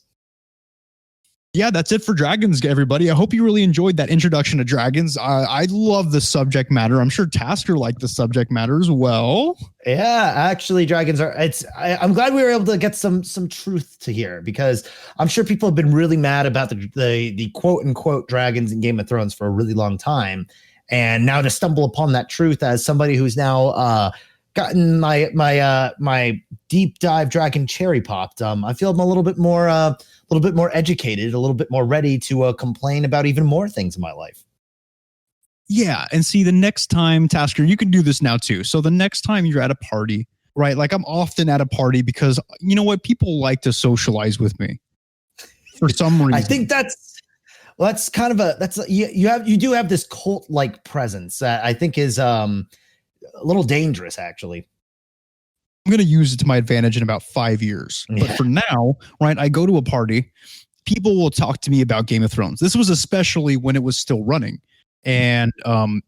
Yeah, that's it for dragons, everybody. I hope you really enjoyed that introduction to dragons. I love the subject matter. I'm sure Tasker liked the subject matter as well. Yeah, actually, dragons are. I'm glad we were able to get some truth to here, because I'm sure people have been really mad about the quote unquote dragons in Game of Thrones for a really long time, and now to stumble upon that truth as somebody who's now gotten my deep dive dragon cherry popped. I feel I'm a little bit more educated, a little bit more ready to complain about even more things in my life. Yeah. And see, the next time, Tasker, you can do this now too. So the next time you're at a party, right? Like I'm often at a party because you know what? People like to socialize with me for some reason. I think that's kind of you do have this cult like presence that I think is a little dangerous, actually. I'm going to use it to my advantage in about 5 years. Yeah. But for now, right, I go to a party, people will talk to me about Game of Thrones. This was especially when it was still running. And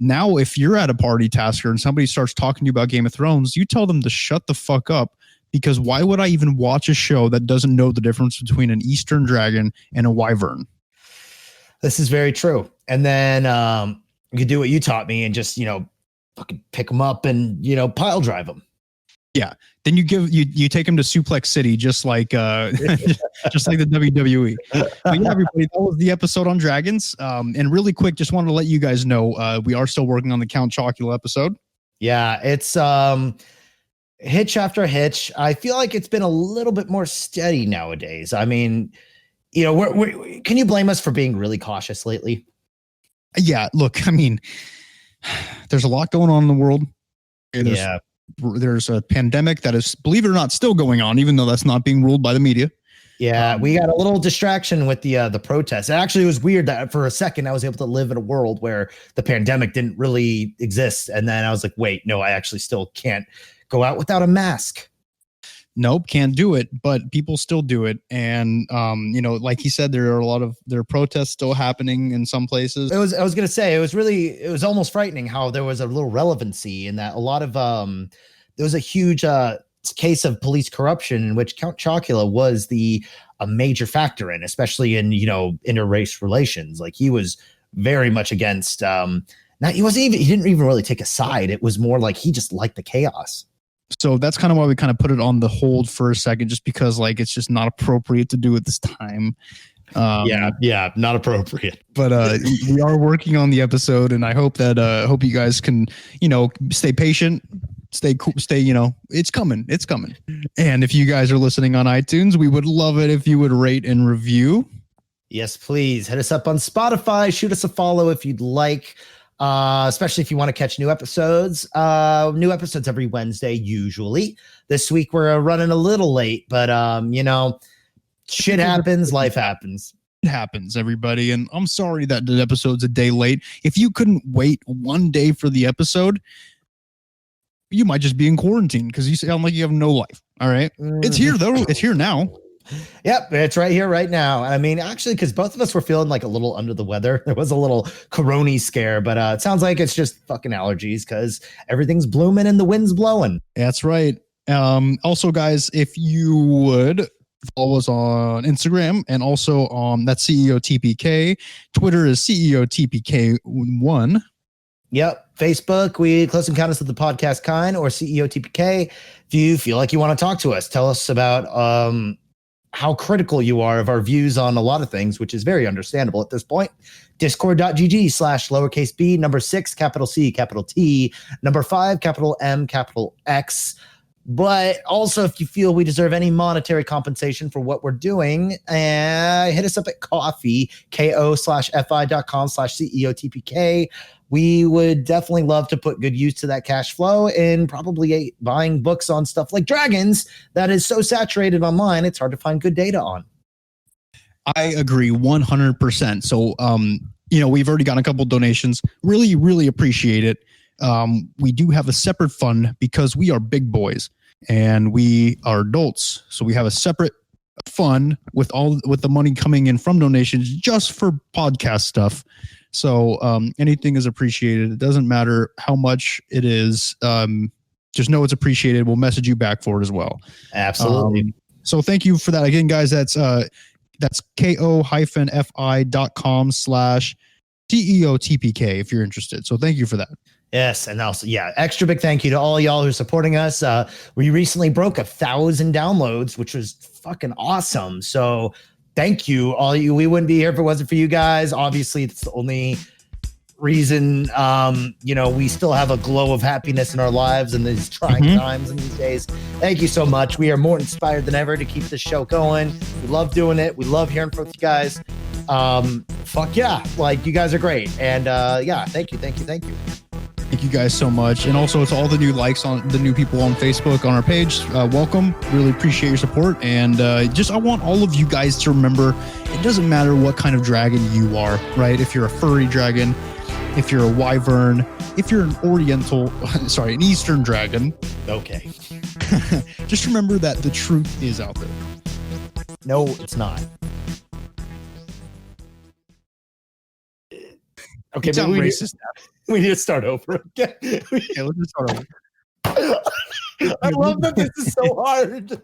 now if you're at a party, Tasker, and somebody starts talking to you about Game of Thrones, you tell them to shut the fuck up, because why would I even watch a show that doesn't know the difference between an Eastern dragon and a Wyvern? This is very true. And then you do what you taught me and just, fucking pick them up and, pile drive them. Yeah. Then you take him to Suplex City, just like just like the WWE. But yeah, everybody, that was the episode on dragons. And really quick, just wanted to let you guys know we are still working on the Count Chocula episode. Yeah, it's hitch after hitch. I feel like it's been a little bit more steady nowadays. I mean, can you blame us for being really cautious lately? Yeah, look, I mean, there's a lot going on in the world. There's a pandemic that is, believe it or not, still going on, even though that's not being ruled by the media. Yeah, we got a little distraction with the protests. Actually, it was weird that for a second I was able to live in a world where the pandemic didn't really exist. And then I was like, wait, no, I actually still can't go out without a mask. Nope, can't do it, but people still do it. And, like he said, there are protests still happening in some places. I was going to say, it was almost frightening how there was a little relevancy in that a lot of, there was a huge case of police corruption in which Count Chocula was a major factor in, especially in, interrace relations. Like he was very much against, he didn't even really take a side. It was more like he just liked the chaos. So that's kind of why we kind of put it on the hold for a second, just because like it's just not appropriate to do at this time. Yeah, not appropriate. But we are working on the episode, and I hope that hope you guys can stay patient, stay cool, it's coming. And if you guys are listening on iTunes, we would love it if you would rate and review. Yes, please hit us up on Spotify. Shoot us a follow if you'd like. Especially if you want to catch new episodes. New episodes every Wednesday, usually. This week we're running a little late, but shit happens, life happens. It happens, everybody, and I'm sorry that the episode's a day late. If you couldn't wait one day for the episode, you might just be in quarantine because you sound like you have no life. All right. It's here though. It's here now. Yep, it's right here, right now. I mean, actually, because both of us were feeling like a little under the weather. There was a little corona scare, but it sounds like it's just fucking allergies because everything's blooming and the wind's blowing. That's right. Also, guys, if you would follow us on Instagram and also on that CEO TPK. Twitter is CEO TPK1. Yep. Facebook, we Close Encounters of the Podcast Kind, or CEO TPK. If you feel like you want to talk to us, tell us about how critical you are of our views on a lot of things, which is very understandable at this point. Discord.gg/lowercase b, number 6, capital C, capital T, number 5, capital M, capital X. But also, if you feel we deserve any monetary compensation for what we're doing, hit us up at Ko-fi, ko/fi.com/CEOTPK. We would definitely love to put good use to that cash flow and probably buying books on stuff like dragons that is so saturated online, it's hard to find good data on. I agree 100%. So, we've already gotten a couple donations. Really, really appreciate it. we do have a separate fund because we are big boys and we are adults. So we have a separate fund with the money coming in from donations just for podcast stuff. So anything is appreciated. It doesn't matter how much it is. Just know it's appreciated. We'll message you back for it as well. Absolutely. So thank you for that. Again, guys, that's ko-fi.com/TEOTPK if you're interested. So thank you for that. Yes. And also, extra big thank you to all y'all who are supporting us. We recently broke 1,000 downloads, which was fucking awesome. So thank you, all you. We wouldn't be here if it wasn't for you guys. Obviously, it's the only reason, we still have a glow of happiness in our lives in these trying times in these days. Thank you so much. We are more inspired than ever to keep this show going. We love doing it. We love hearing from you guys. Fuck yeah. Like, you guys are great. And thank you. Thank you guys so much. And also to all the new likes on the new people on Facebook on our page. Welcome. Really appreciate your support. And I want all of you guys to remember, it doesn't matter what kind of dragon you are, right? If you're a furry dragon, if you're a wyvern, if you're an an Eastern dragon. Okay. Just remember that the truth is out there. No, it's not. Okay, it's maybe racist now. We need to start over again. Yeah, let's just start over. I love that this is so hard.